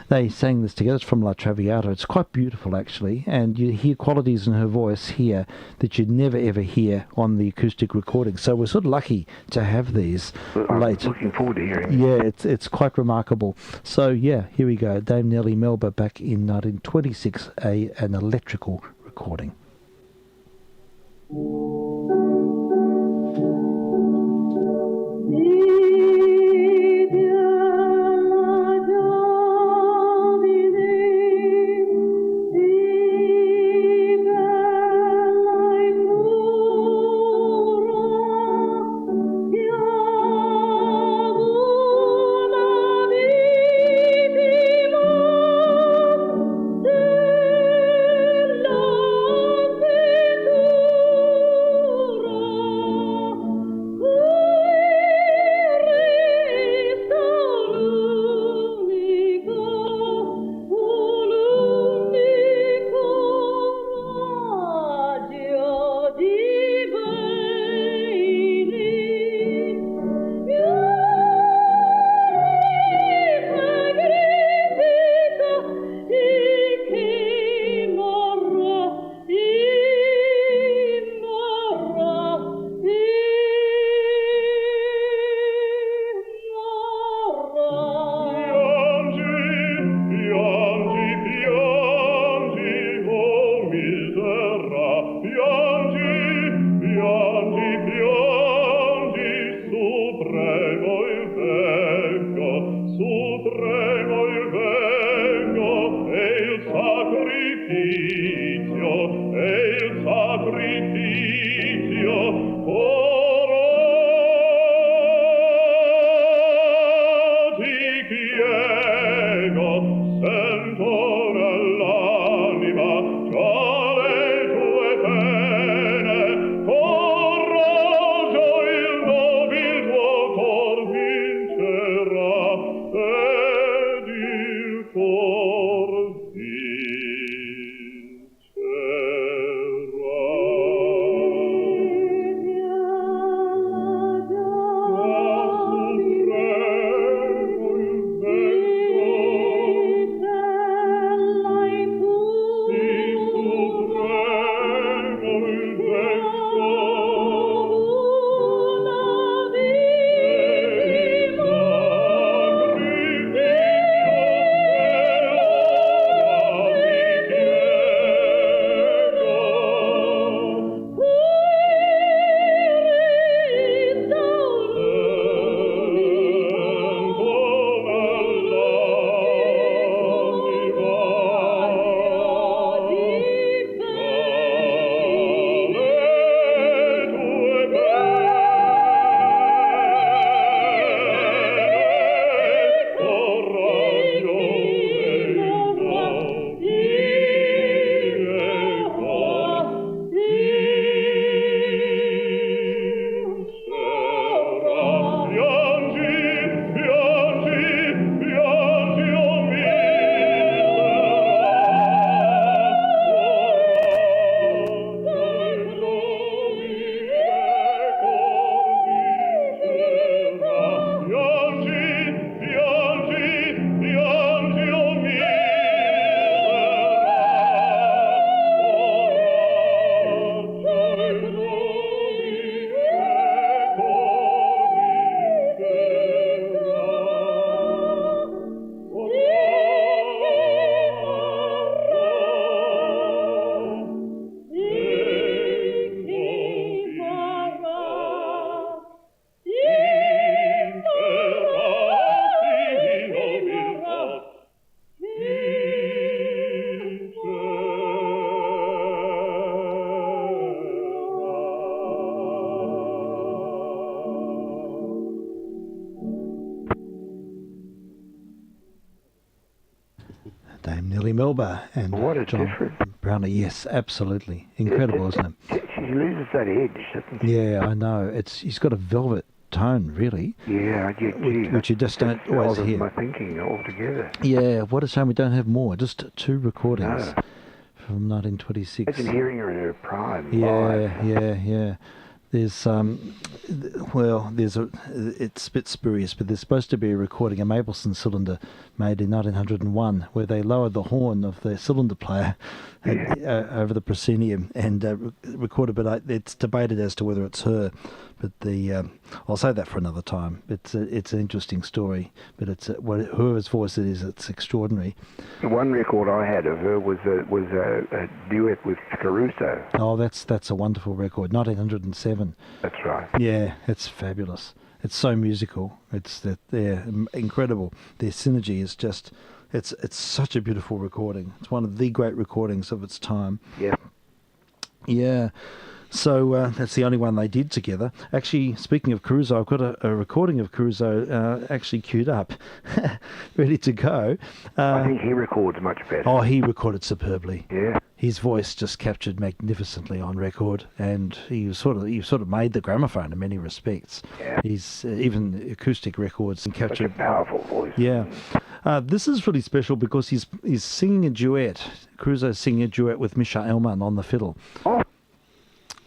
they sang this together. It's from La Traviata. It's quite beautiful, actually, and you hear qualities in her voice here that you'd never ever hear on the acoustic recording. So we're sort of lucky to have these late. I'm looking forward to hearing it. Yeah, it's quite remarkable. So yeah, here we go. Dame Nellie Melba back in 1926, an electrical recording. Dame Nellie Melba and what a John difference. Brownlee. Yes, absolutely. Incredible, isn't it? She loses that edge, doesn't she? Yeah, I know. He's got a velvet tone, really. Yeah, I get which you just don't always hear. My thinking altogether. Yeah, what a shame we don't have more. Just 2 recordings from 1926. Imagine hearing her in her prime. Yeah, live. yeah. There's it's a bit spurious, but there's supposed to be a recording, a Mapleson cylinder made in 1901, where they lowered the horn of the cylinder player over the proscenium and recorded, but it's debated as to whether it's her. But I'll say that for another time. It's an interesting story, but it's her voice it's extraordinary. The one record I had of her was a duet with Caruso. Oh, that's a wonderful record, 1907. That's right. Yeah, it's fabulous. It's so musical. They're incredible. Their synergy is just, it's such a beautiful recording. It's one of the great recordings of its time. Yeah. Yeah. So that's the only one they did together. Actually, speaking of Caruso, I've got a recording of Caruso actually queued up, ready to go. I think he records much better. Oh, he recorded superbly. Yeah. His voice just captured magnificently on record, and he sort of made the gramophone in many respects. Yeah. He's even acoustic records and captured. Such a powerful voice. Yeah. This is really special because he's singing a duet. Caruso's singing a duet with Misha Elman on the fiddle. Oh.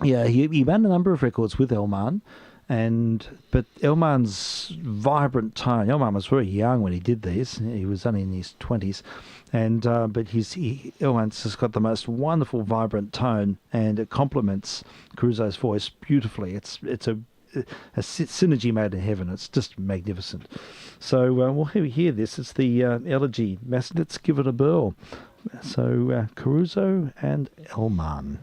Yeah, he made a number of records with Elman, but Elman's vibrant tone. Elman was very young when he did these. He was only in his 20s, but Elman's just got the most wonderful, vibrant tone, and it complements Caruso's voice beautifully. It's a synergy made in heaven. It's just magnificent. So we'll hear this. It's the elegy. Let's give it a burl. So Caruso and Elman.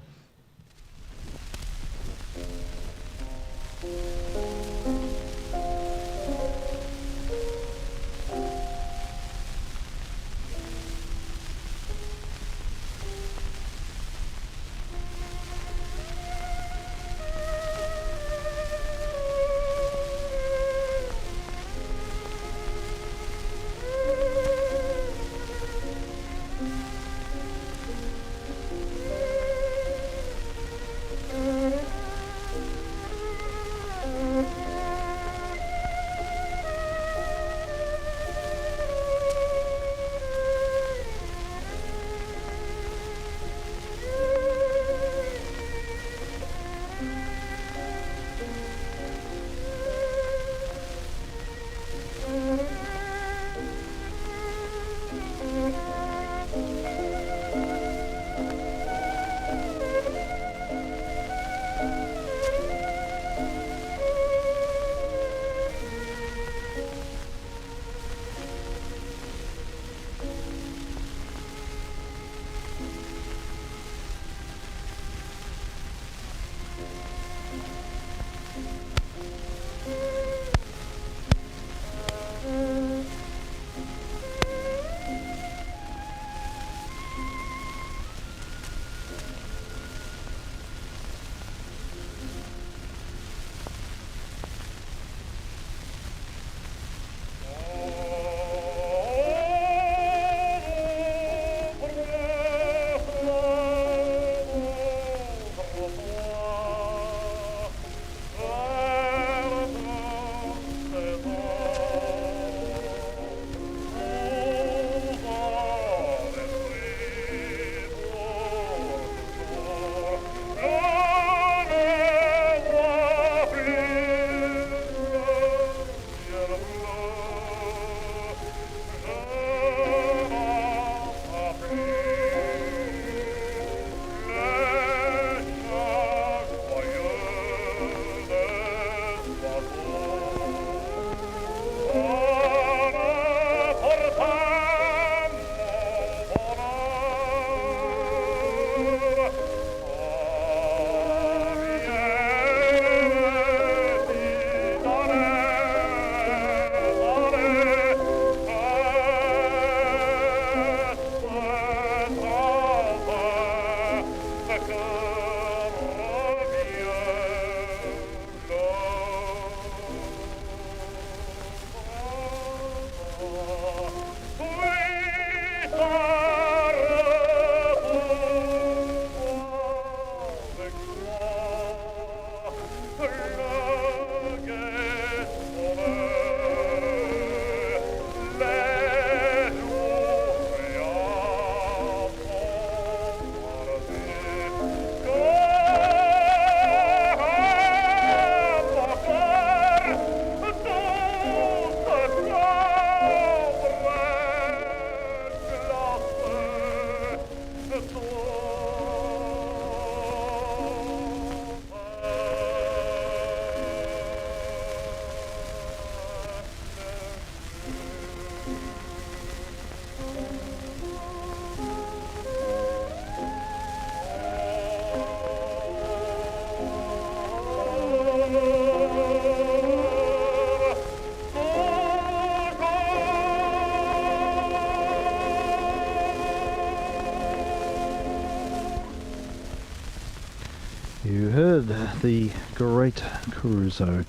heard the great Caruso,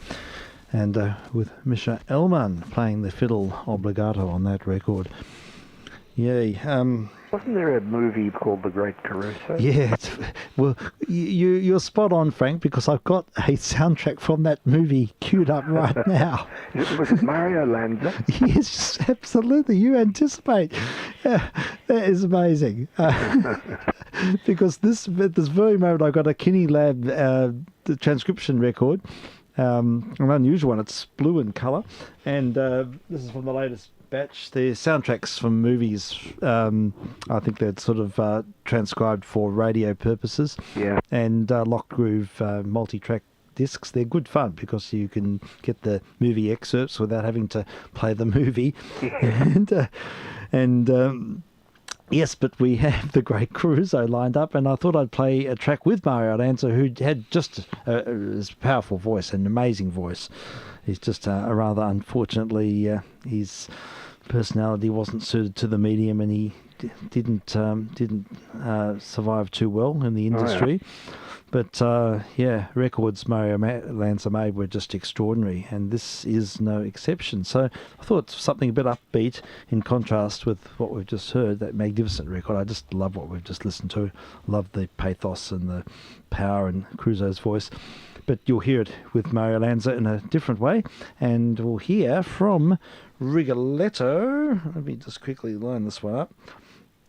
and with Misha Elman playing the fiddle obligato on that record. Yay. Wasn't there a movie called The Great Caruso? Yeah, well, you're spot on, Frank, because I've got a soundtrack from that movie queued up right now. Was it Mario Lanza? Yes, absolutely. You anticipate. That is amazing. Because at this very moment, I've got a Kinney Lab the transcription record, an unusual one. It's blue in colour, and this is from the latest batch. The soundtracks from movies, I think they're sort of transcribed for radio purposes. Yeah. And Lock Groove multi-track discs. They're good fun because you can get the movie excerpts without having to play the movie. Yeah. and yes, but we have the great Caruso lined up, and I thought I'd play a track with Mario Lanza, who had just a powerful voice, an amazing voice. He's just rather unfortunately his personality wasn't suited to the medium, and he didn't survive too well in the industry. But records Mario Lanza made were just extraordinary, and this is no exception. So I thought something a bit upbeat in contrast with what we've just heard, that magnificent record. I just love what we've just listened to. Love the pathos and the power in Caruso's voice. But you'll hear it with Mario Lanza in a different way, and we'll hear from Rigoletto. Let me just quickly line this one up.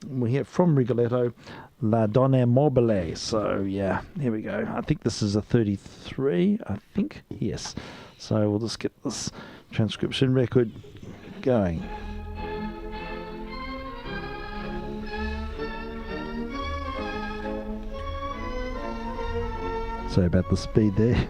We hear from Rigoletto, La Donna Mobile. So, yeah, here we go. I think this is a 33, I think. Yes. So we'll just get this transcription record going. Sorry about the speed there.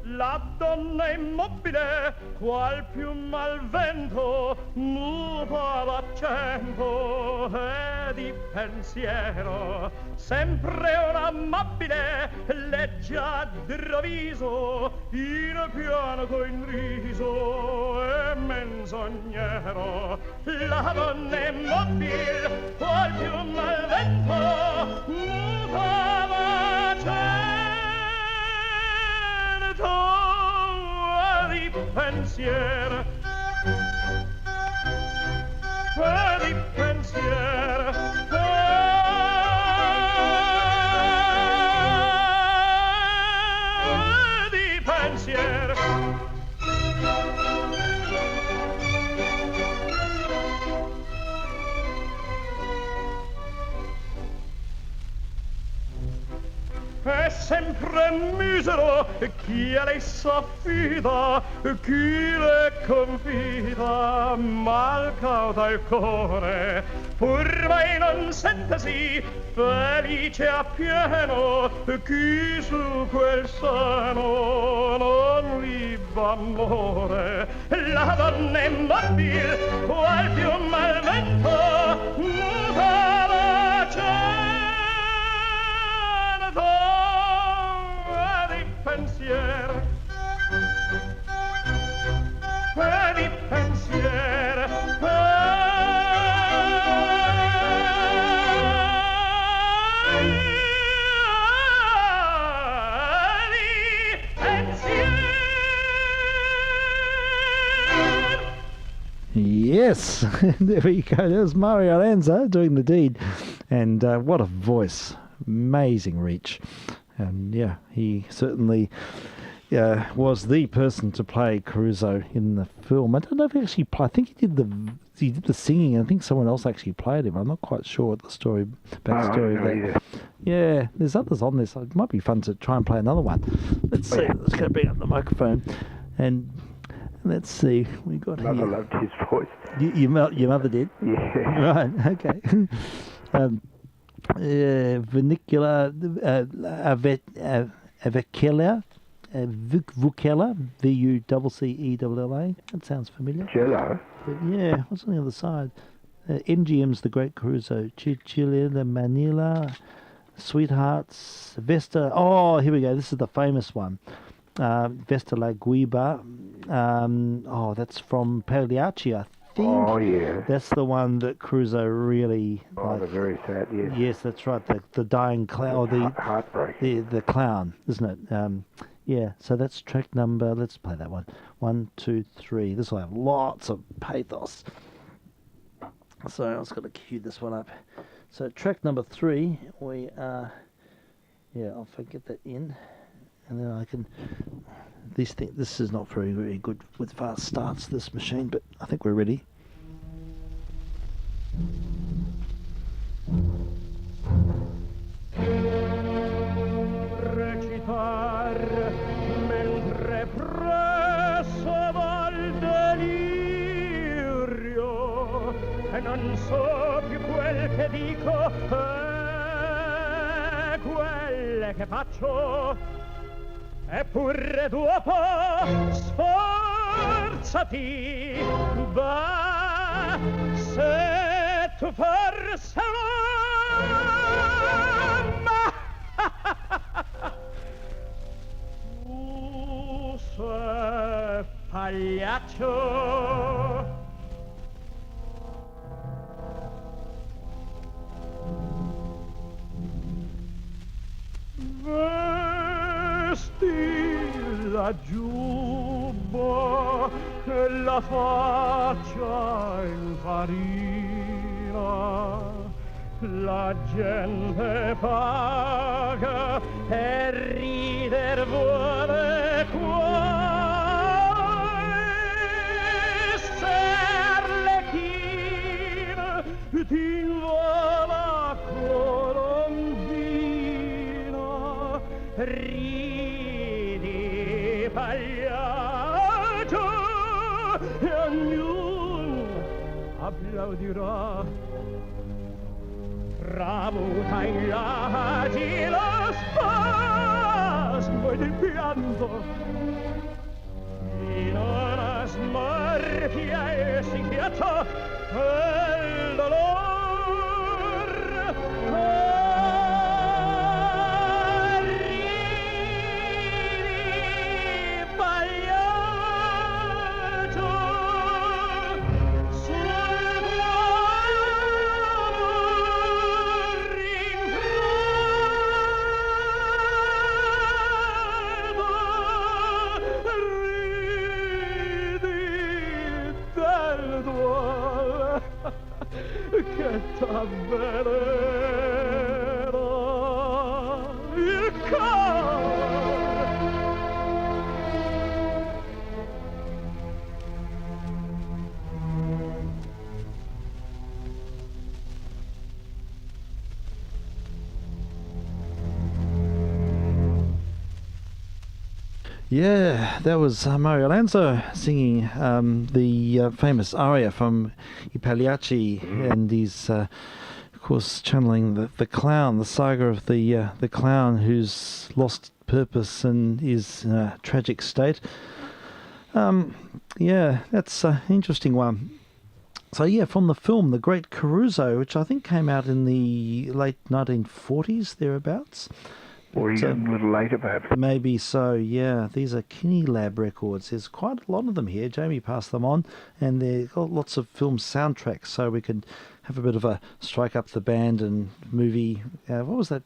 La donna immobile, qual piuma al vento, muta d'accento e di pensiero, sempre un'amabile leggiadro viso, in piano in riso e menzognero. La donna immobile, qual piuma al vento, muta d'accento di pensiero, di pensiero, di pensiero. È sempre misero chi a lei s'affida, chi le confida, mal cauta il cuore, pur mai non sentesi felice appieno, chi su quel seno non liba amore. La donna immobile, qual piuma al vento, muta l'accento di pensiero, di pensiero, di pensiero. Yes, there we go. There's Mario Lanza doing the deed, and what a voice. Amazing reach. And yeah, he certainly was the person to play Caruso in the film. I don't know if he actually played. I think he did the singing. I think someone else actually played him. I'm not quite sure what the backstory of that. Yeah, there's others on this. It might be fun to try and play another one. Let's see. Let's go bring up the microphone, and let's see. We got Mother here. loved his voice. Your mother did. Yeah. Right. Okay. Vernacular, avicula, Vucella, Vucella. That sounds familiar. Jello. But yeah, what's on the other side? NGM's The Great Caruso, Chile, Manila, Sweethearts, Vesta. Oh, here we go. This is the famous one. Vesta La Guiba. That's from Pagliacci, I think. Oh, yeah. That's the one that Crusoe really... Oh, the very sad, yes. Yes, that's right. The dying clown, or Heartbreak. the clown, isn't it? Yeah, so that's track number... Let's play that one. 1, 2, 3. This will have lots of pathos. So I was going to cue this one up. So track number 3, we are... Yeah, I'll get that in. And then I can... This is not very, very good with fast starts, this machine, but I think we're ready. Recitar mentre presso dal delirio e non so più quel che dico e quelle che faccio. Eppure dopo sforzati, va, se tu forse tu sei pagliaccio. La giubba e la faccia in farina, la gente paga e rider vuole qua. Serlecchina ti invola colombina, pagliaccio e ognuno applaudirà. Tramuta in lagi lo spasmo ed il pianto in una smorfia e si inchiaccia il dolore. Che t'avvelena il cuore. Yeah, that was Mario Lanza singing the famous aria from I Pagliacci, and he's, of course, channeling the clown, the saga of the clown who's lost purpose and is in a tragic state. Yeah, that's an interesting one. So yeah, from the film The Great Caruso, which I think came out in the late 1940s, thereabouts. Or even a little later, perhaps. Maybe so, yeah. These are Kinney Lab records. There's quite a lot of them here. Jamie passed them on, and they've got lots of film soundtracks, so we could have a bit of a strike up the band and movie. What was that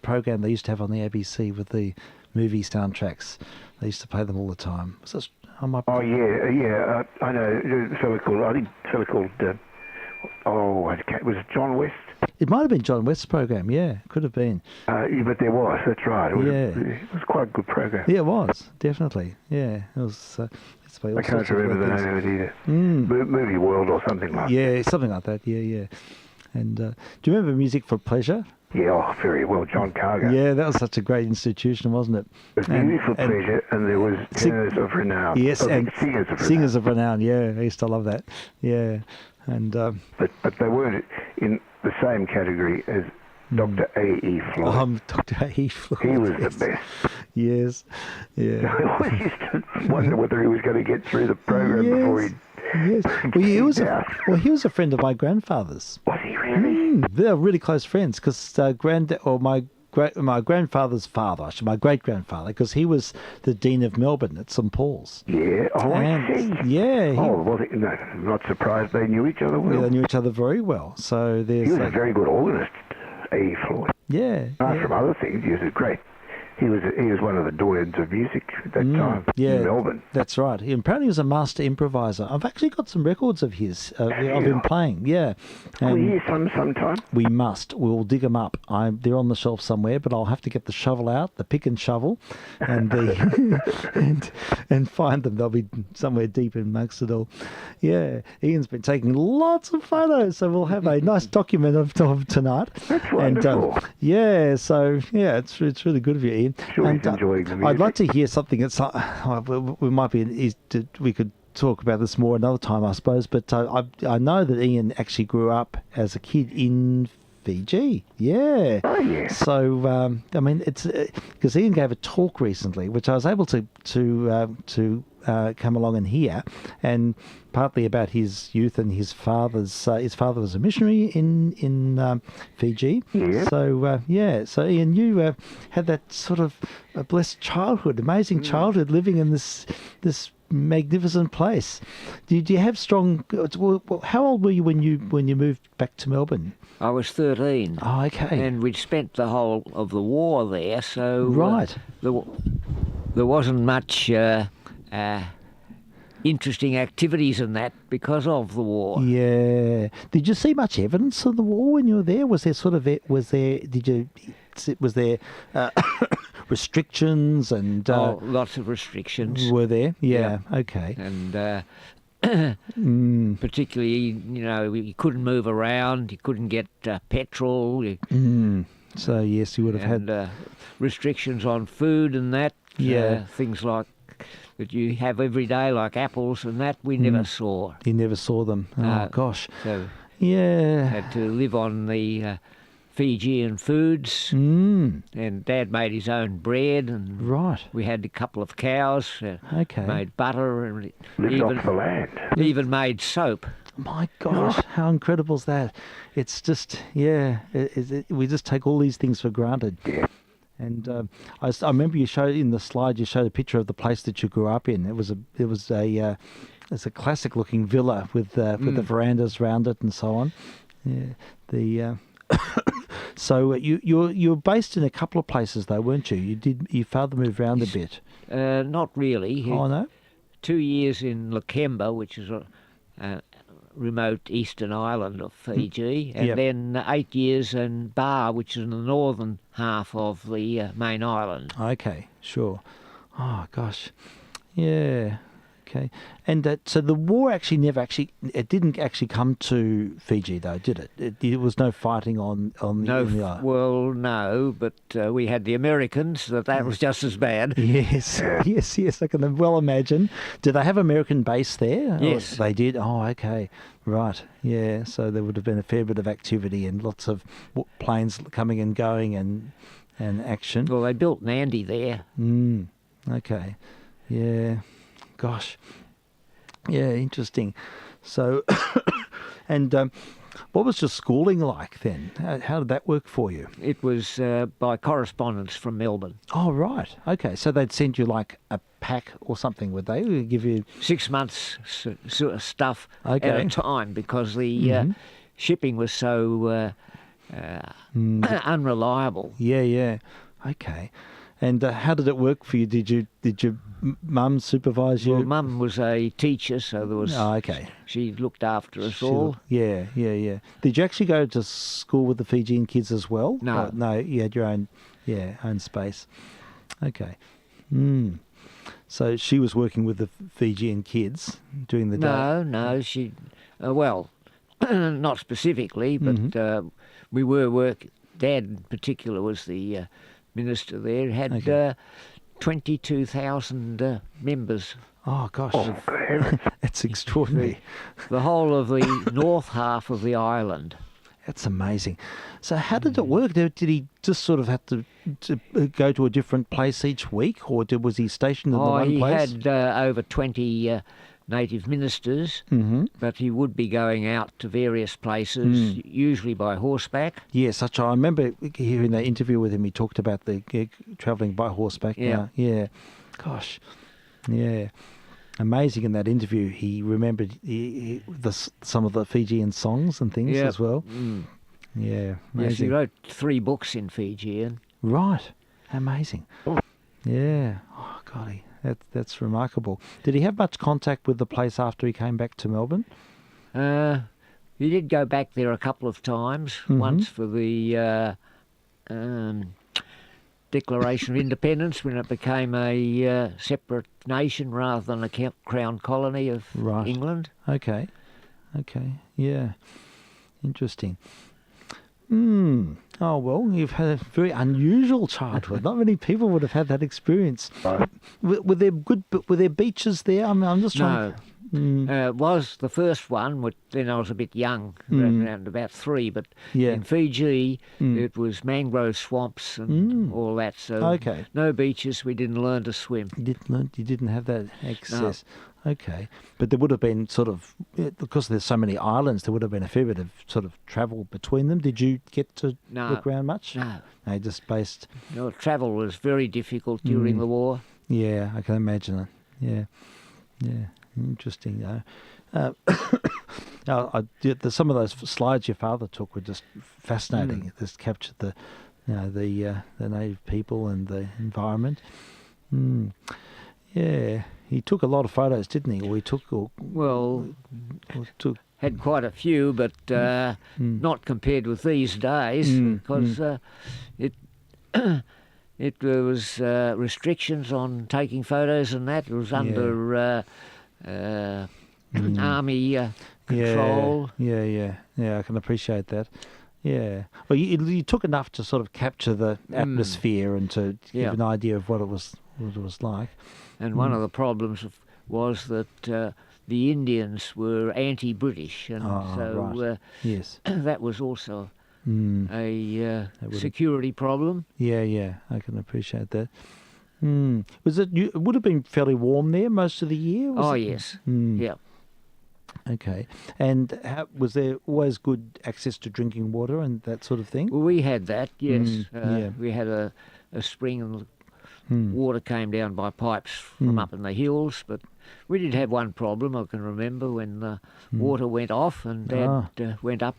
program they used to have on the ABC with the movie soundtracks? They used to play them all the time. Was this on my? Oh yeah. I know. So called. I think so called. Was it John West? It might have been John West's program, yeah. Could have been. Yeah, but there was, that's right. It was quite a good program. Yeah, it was, definitely. Yeah, it was. I can't remember the name of it either. Movie World or something like that. Yeah, something like that, yeah. And do you remember Music for Pleasure? Yeah, very well, John Carger. Yeah, that was such a great institution, wasn't it? It was Music for Pleasure, and there was Tenors of Renown. Yes, and Singers of Renown, yeah. I used to love that, yeah. And but they weren't in the same category as Dr. A.E. Floyd. Dr. A.E. Floyd. He was the best. Yes, yeah. I always used to wonder whether he was going to get through the program before he... Yes. Well, he was a friend of my grandfather's. Was he really? They're really close friends because my my grandfather's father, actually my great-grandfather, because he was the Dean of Melbourne at St Paul's. Yeah, I see. Yeah. No, I'm not surprised they knew each other well. Yeah, they knew each other very well. So there's. He was a very good organist, E. Floyd. Yeah. Apart from other things, he was a great. He was one of the doyens of music at that time in Melbourne. That's right. Apparently he was a master improviser. I've actually got some records of his, of him playing, yeah. Can we hear some sometime? We must. We'll dig them up. They're on the shelf somewhere, but I'll have to get the shovel out, the pick and shovel, and and find them. They'll be somewhere deep in amongst it all. Yeah, Ian's been taking lots of photos, so we'll have a nice document of tonight. That's wonderful. And, it's really good of you, Ian. Sure, he's enjoying the music. I'd like to hear something that's we might be we could talk about this more another time, I suppose. But I know that Ian actually grew up as a kid in Fiji. Yeah. Oh yeah. So I mean, it's because Ian gave a talk recently, which I was able to come along and hear, and partly about his youth and his father's. His father was a missionary in Fiji. Yeah. So Ian, you had that sort of a blessed childhood, amazing childhood, living in this magnificent place. Did you have strong? Well, how old were you when you moved back to Melbourne? I was 13. Oh, okay. And we'd spent the whole of the war there, so right. There wasn't much interesting activities in that because of the war. Yeah. Did you see much evidence of the war when you were there? Was there restrictions and lots of restrictions were there? Yeah. Okay. And particularly, you couldn't move around, you couldn't get petrol. So yes, you would have had restrictions on food and that. Yeah. Things like that you have every day, like apples and that, we never saw. You never saw them. Oh gosh. So yeah, had to live on the Fijian foods. And Dad made his own bread, and right. we had a couple of cows. Okay. Made butter and Lived off the land. Even made soap. My gosh, how incredible is that? It's just, we just take all these things for granted. Yeah. And I remember you showed in the slide, you showed a picture of the place that you grew up in. It's a classic looking villa with the verandas around it and so on. Yeah. So you were based in a couple of places though, weren't you? Your father moved around a bit. Not really. Oh no. 2 years in Lakemba, which is a remote eastern island of Fiji, and then 8 years in Bar, which is in the northern half of the main island. Okay, sure. Oh gosh, yeah. Okay, and so the war it didn't actually come to Fiji though, did it? It was no fighting on the island. Well, no, but we had the Americans. That was just as bad. Yes, yes. I can well imagine. Did they have American base there? Yes, they did. Oh, okay, right. Yeah, so there would have been a fair bit of activity and lots of planes coming and going and action. Well, they built Nandi there. Okay. Yeah. Gosh. Yeah, interesting. So, and what was your schooling like then? How did that work for you? It was by correspondence from Melbourne. Oh, right. Okay. So they'd send you like a pack or something, would they? Would give you 6 months sort of stuff at a time because the shipping was so unreliable. Yeah. Okay. And how did it work for you? Did your mum supervise you? Well, Mum was a teacher, so there was. Oh, okay. She looked after us all. Yeah. Did you actually go to school with the Fijian kids as well? No. No, you had your own space. Okay. So she was working with the Fijian kids during the day? No, she... not specifically, but we were Dad in particular was the... minister there, had 22,000 members. Oh gosh, that's extraordinary. The whole of the north half of the island. That's amazing. So how did it work? Did he just sort of have to go to a different place each week, or was he stationed in the one place? He had over 20 native ministers, Mm-hmm. but he would be going out to various places, usually by horseback. Yes, I remember hearing that interview with him. He talked about the travelling by horseback. Yeah. Yeah. Gosh. Yeah. Amazing in that interview. He remembered some of the Fijian songs and things as well. Mm. Yeah. Amazing. Yes, he wrote 3 books in Fijian. Right. Amazing. Yeah. Oh, golly. That's remarkable. Did he have much contact with the place after he came back to Melbourne? He did go back there a couple of times, once for the Declaration of Independence, when it became a separate nation rather than a crown colony of England. Okay. Yeah. Interesting. Oh, well, you've had a very unusual childhood. Not many people would have had that experience. Right. Were there beaches there? I mean, I'm just trying. It was the first one, but then I was a bit young, around about 3. But in Fiji, it was mangrove swamps and all that. So no beaches. We didn't learn to swim. You didn't have that access. No. Okay, but there would have been sort of, because there's so many islands, there would have been a fair bit of sort of travel between them. Did you get to look around much? No, just based. No, travel was very difficult during the war. Yeah, I can imagine it. Yeah. Interesting, though. Some of those slides your father took were just fascinating. It just captured the native people and the environment. Yeah, he took a lot of photos, didn't he? Or he took, had quite a few, but not compared with these days, because it was restrictions on taking photos, and that it was under army control. Yeah, I can appreciate that. Yeah. Well, you took enough to sort of capture the atmosphere and to give an idea of what it was like. And one of the problems was that the Indians were anti-British, and yes, that was also a security problem. Yeah, I can appreciate that. Was it? It would have been fairly warm there most of the year. Yes. Yeah. Okay. And was there always good access to drinking water and that sort of thing? Well, we had that. Yes. We had a spring, and water came down by pipes from up in the hills. But we did have one problem. I can remember when the water went off, and Dad went up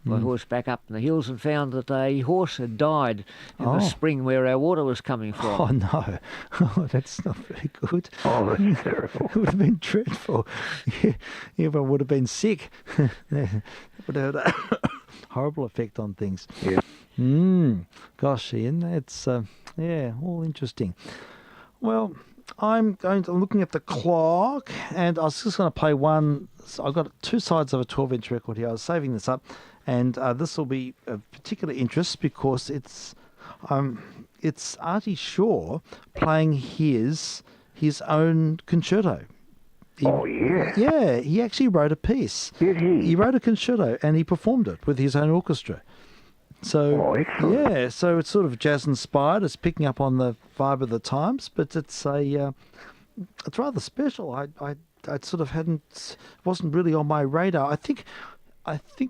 by horseback up in the hills and found that a horse had died in the spring where our water was coming from. Oh, no. Oh, that's not very good. Oh, that's terrible. It would have been dreadful. Yeah, everyone would have been sick. It would have had a horrible effect on things. Yeah. Gosh, Ian, that's, all interesting. Well, I'm looking at the clock, and I was just going to play one. So I've got 2 sides of a 12-inch record here. I was saving this up, and this will be of particular interest because it's Artie Shaw playing his own concerto. Yeah, he actually wrote a piece. Did he? He wrote a concerto and he performed it with his own orchestra. So so it's sort of jazz inspired. It's picking up on the vibe of the times, but it's it's rather special. I sort of wasn't really on my radar. I think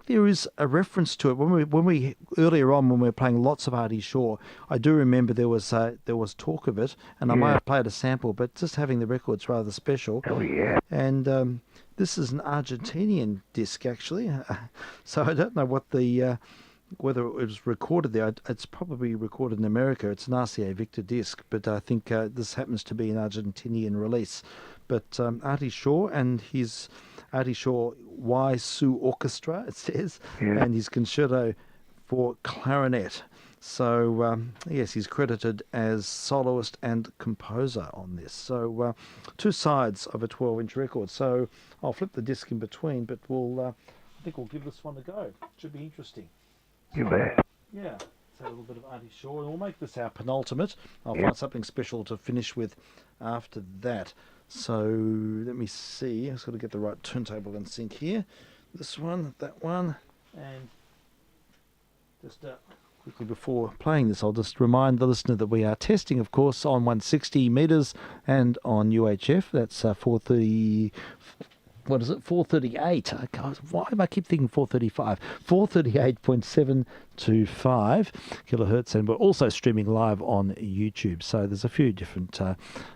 there is a reference to it when we earlier on when we were playing lots of Artie Shaw. I do remember there was talk of it, and I might have played a sample, but just having the record's rather special. Oh yeah. And this is an Argentinian disc actually, so I don't know what the whether it was recorded there. It's probably recorded in America. It's an RCA Victor disc, but I think this happens to be an Argentinian release. But Artie Shaw and his Artie Shaw Y Su Orchestra, it says, and his concerto for clarinet. So, yes, he's credited as soloist and composer on this. So, 2 sides of a 12-inch record. So, I'll flip the disc in between, but I think we'll give this one a go. Should be interesting. You bet. Yeah. Let's have a little bit of Artie Shaw, and we'll make this our penultimate. I'll find something special to finish with after that. So let me see. I've got to get the right turntable in sync here. This one, that one, and just quickly before playing this, I'll just remind the listener that we are testing, of course, on 160 metres and on UHF. That's 430. What is it? 438. God, why do I keep thinking 435? 438.725 kilohertz, and we're also streaming live on YouTube. So there's a few different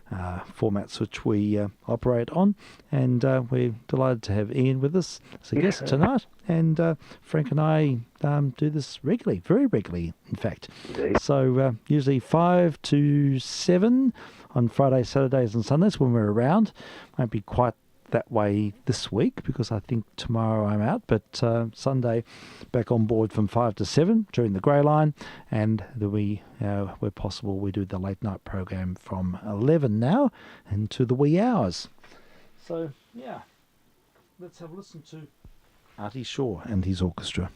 formats which we operate on, and we're delighted to have Ian with us as a guest tonight. And Frank and I do this regularly, very regularly, in fact. Indeed. So usually 5 to 7 on Fridays, Saturdays, and Sundays when we're around. Won't be quite that way this week because I think tomorrow I'm out, but Sunday back on board from 5 to 7 during the grey line, and where possible we do the late night program from 11 now and to the wee hours. So yeah, let's have a listen to Artie Shaw and his orchestra.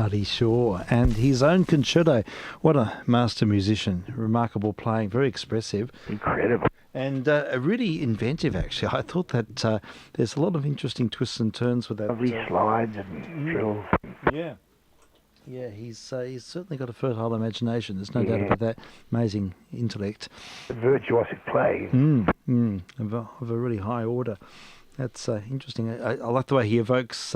Buddy Shaw, and his own concerto. What a master musician. Remarkable playing, very expressive. Incredible. And really inventive, actually. I thought that there's a lot of interesting twists and turns with that. Lovely slides and drills. Yeah. Yeah, he's certainly got a fertile imagination. There's no doubt about that. Amazing intellect. Virtuosic play. Of a really high order. That's interesting. I like the way he evokes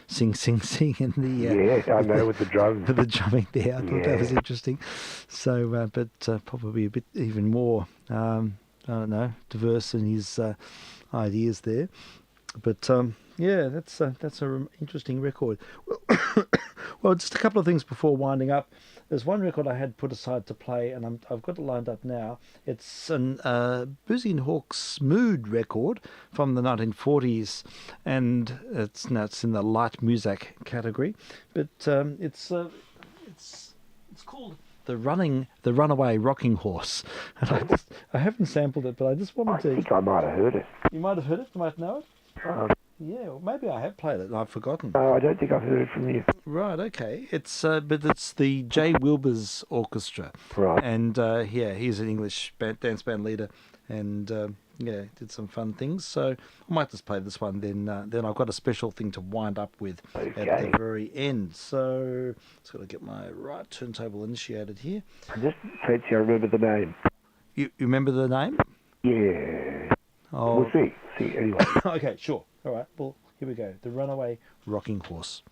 sing, sing, sing in the... yeah, I know, with the drums. With the drumming there. I thought that was interesting. So, but probably a bit even more, I don't know, diverse in his ideas there. But yeah, that's an interesting record. Well, just a couple of things before winding up. There's one record I had put aside to play, and I've got it lined up now. It's an Boozy and Hawkes Mood record from the 1940s, and it's in the light music category. But it's called the Runaway Rocking Horse. And I haven't sampled it, but I just wanted to. I think I might have heard it. You might have heard it. You might know it. Yeah, well, maybe I have played it and I've forgotten. No, I don't think I've heard it from you. Right, okay. It's but it's the J. Wilbur's Orchestra. Right. And yeah, he's an English dance band leader, and yeah, did some fun things. So I might just play this one. Then I've got a special thing to wind up with at the very end. So just got to get my right turntable initiated here. I just fancy I remember the name. You remember the name? Yeah. Oh. We'll see. Anyway. Okay, sure. All right. Well, here we go. The Runaway Rocking Horse.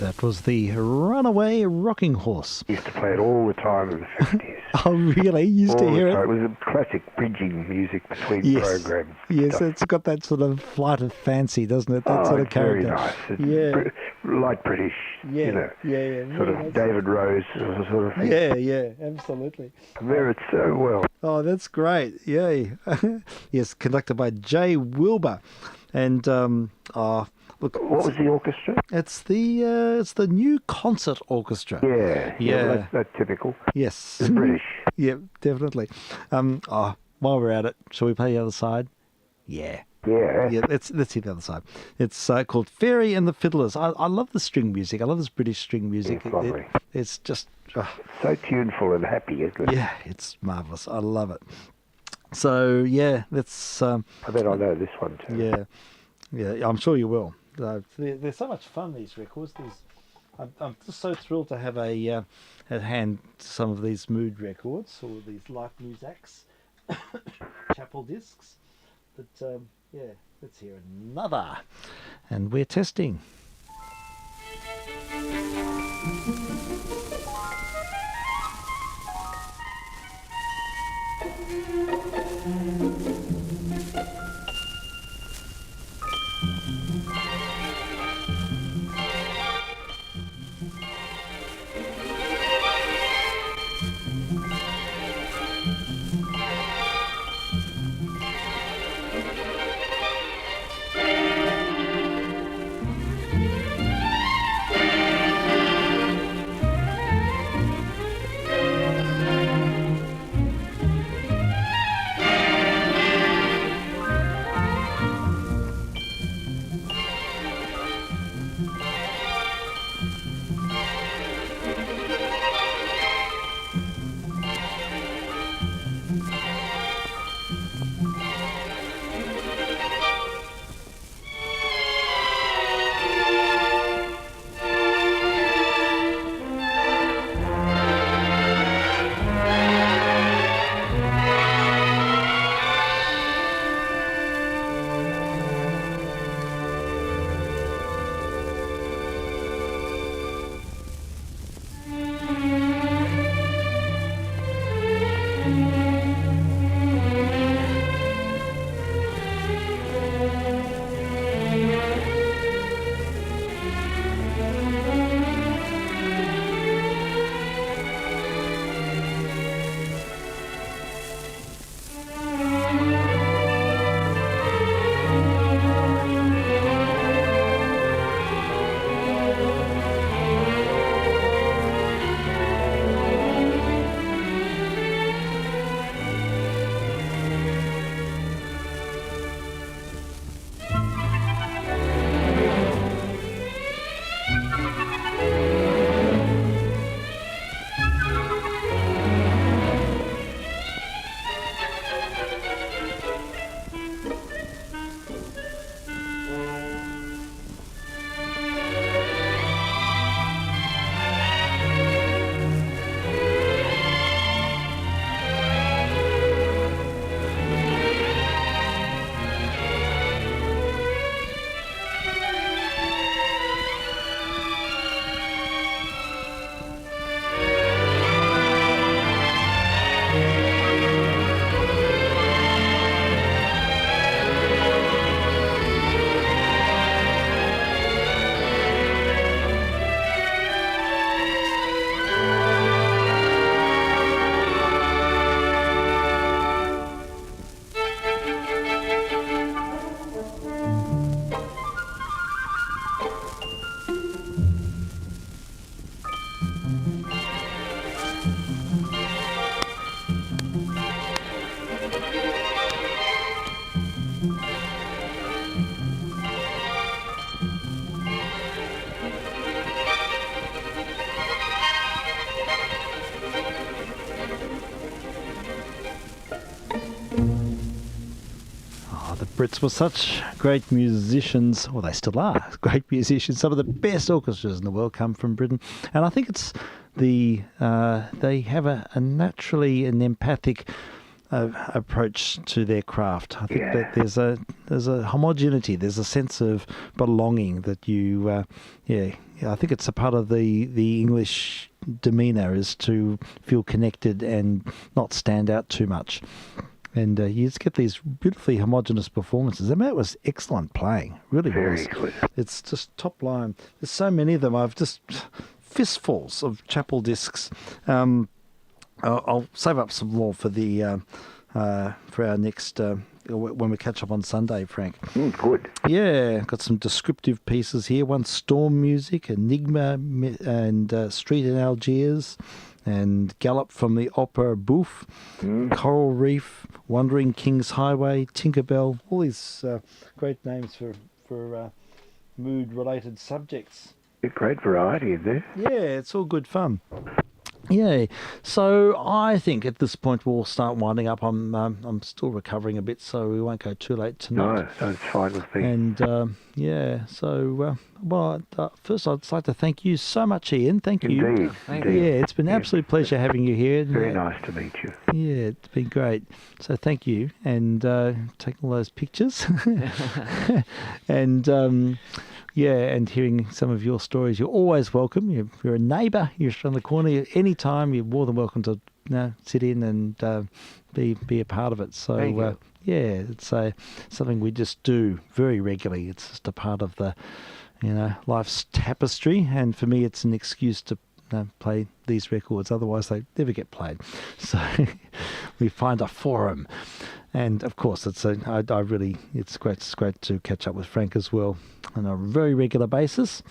That was the Runaway Rocking Horse. Used to play it all the time in the 50s. Oh, really? You used to All hear the time. it? It was a classic bridging music between Yes. programs. Yes, stuff. it's got that sort of flight of fancy, doesn't it? That Oh, sort of it's very character. nice. It's Yeah. light British, Yeah, you know, yeah. sort of David Rose sort of thing. Yeah, absolutely. There it's so well. Oh, that's great. Yay. Yes, conducted by Jay Wilbur. And, look, What was the orchestra? it's the new concert orchestra. Yeah. Well, that's typical. Yes. It's British. Yeah, definitely. While we're at it, shall we play the other side? Yeah. Yeah. Yeah, let's hear the other side. It's called Fairy and the Fiddlers. I love the string music. I love this British string music. It's lovely. It's just, So tuneful and happy, isn't it? yeah, it's marvellous. I love it. So, yeah, let's... I bet I know this one too. Yeah, I'm sure you will. They're so much fun, these records. I'm just so thrilled to have at hand some of these mood records or these life musics, chapel discs. But yeah, let's hear another. And we're testing. Brits were such great musicians, or they still are great musicians. Some of the best orchestras in the world come from Britain, and I think it's they have a naturally an empathic approach to their craft. I think that there's a homogeneity, there's a sense of belonging that you, I think it's a part of the English demeanour is to feel connected and not stand out too much. And you just get these beautifully homogenous performances. I mean, it was excellent playing, really Very was. good. It's just top line. There's so many of them. I've just fistfuls of Chapel discs. I'll save up some more for for our next when we catch up on Sunday, Frank. Good. Yeah, got some descriptive pieces here. One Storm Music, Enigma, and Street in Algiers, and Gallop from the Opera Bouffe, Coral Reef, Wandering King's Highway, Tinkerbell. All these great names for mood-related subjects. A great variety in there. Yeah, it's all good fun. Yeah, so I think at this point we'll start winding up. I'm still recovering a bit, so we won't go too late tonight. No, it's fine with me. And first I'd like to thank you so much, Ian. Thank you. Indeed. Yeah, it's been an absolute pleasure having you here. Very nice to meet you. Yeah, it's been great. So thank you, and taking all those pictures, and. And hearing some of your stories. You're always welcome. You're a neighbour. You're around the corner. Anytime, you're more than welcome to sit in and be a part of it. So, it's something we just do very regularly. It's just a part of the, life's tapestry. And for me, it's an excuse to play these records. Otherwise, they never get played. So we find a forum. And of course, it's great to catch up with Frank as well on a very regular basis.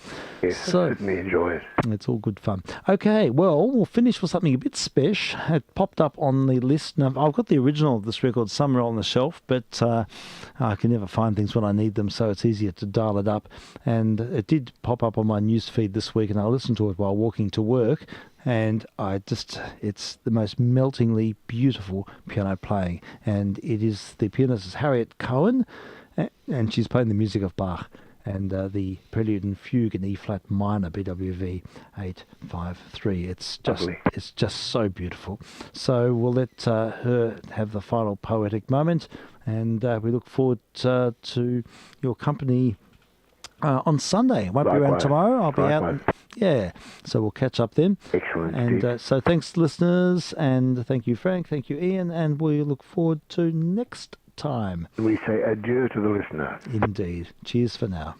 Yes, so, I certainly enjoy it. It's all good fun. Okay, well, we'll finish with something a bit special. It popped up on the list. Now, I've got the original of this record somewhere on the shelf, but I can never find things when I need them, so it's easier to dial it up. And it did pop up on my news feed this week, and I listened to it while walking to work. And it's the most meltingly beautiful piano playing. And the pianist is Harriet Cohen, and she's playing the music of Bach and the Prelude and Fugue in E-flat minor, BWV 853. It's just so beautiful. So we'll let her have the final poetic moment, and we look forward to your company on Sunday. Won't be around tomorrow. I'll be out. Yeah, so we'll catch up then. Excellent. And so thanks, listeners, and thank you, Frank. Thank you, Ian, and we look forward to next time. We say adieu to the listener. Indeed. Cheers for now.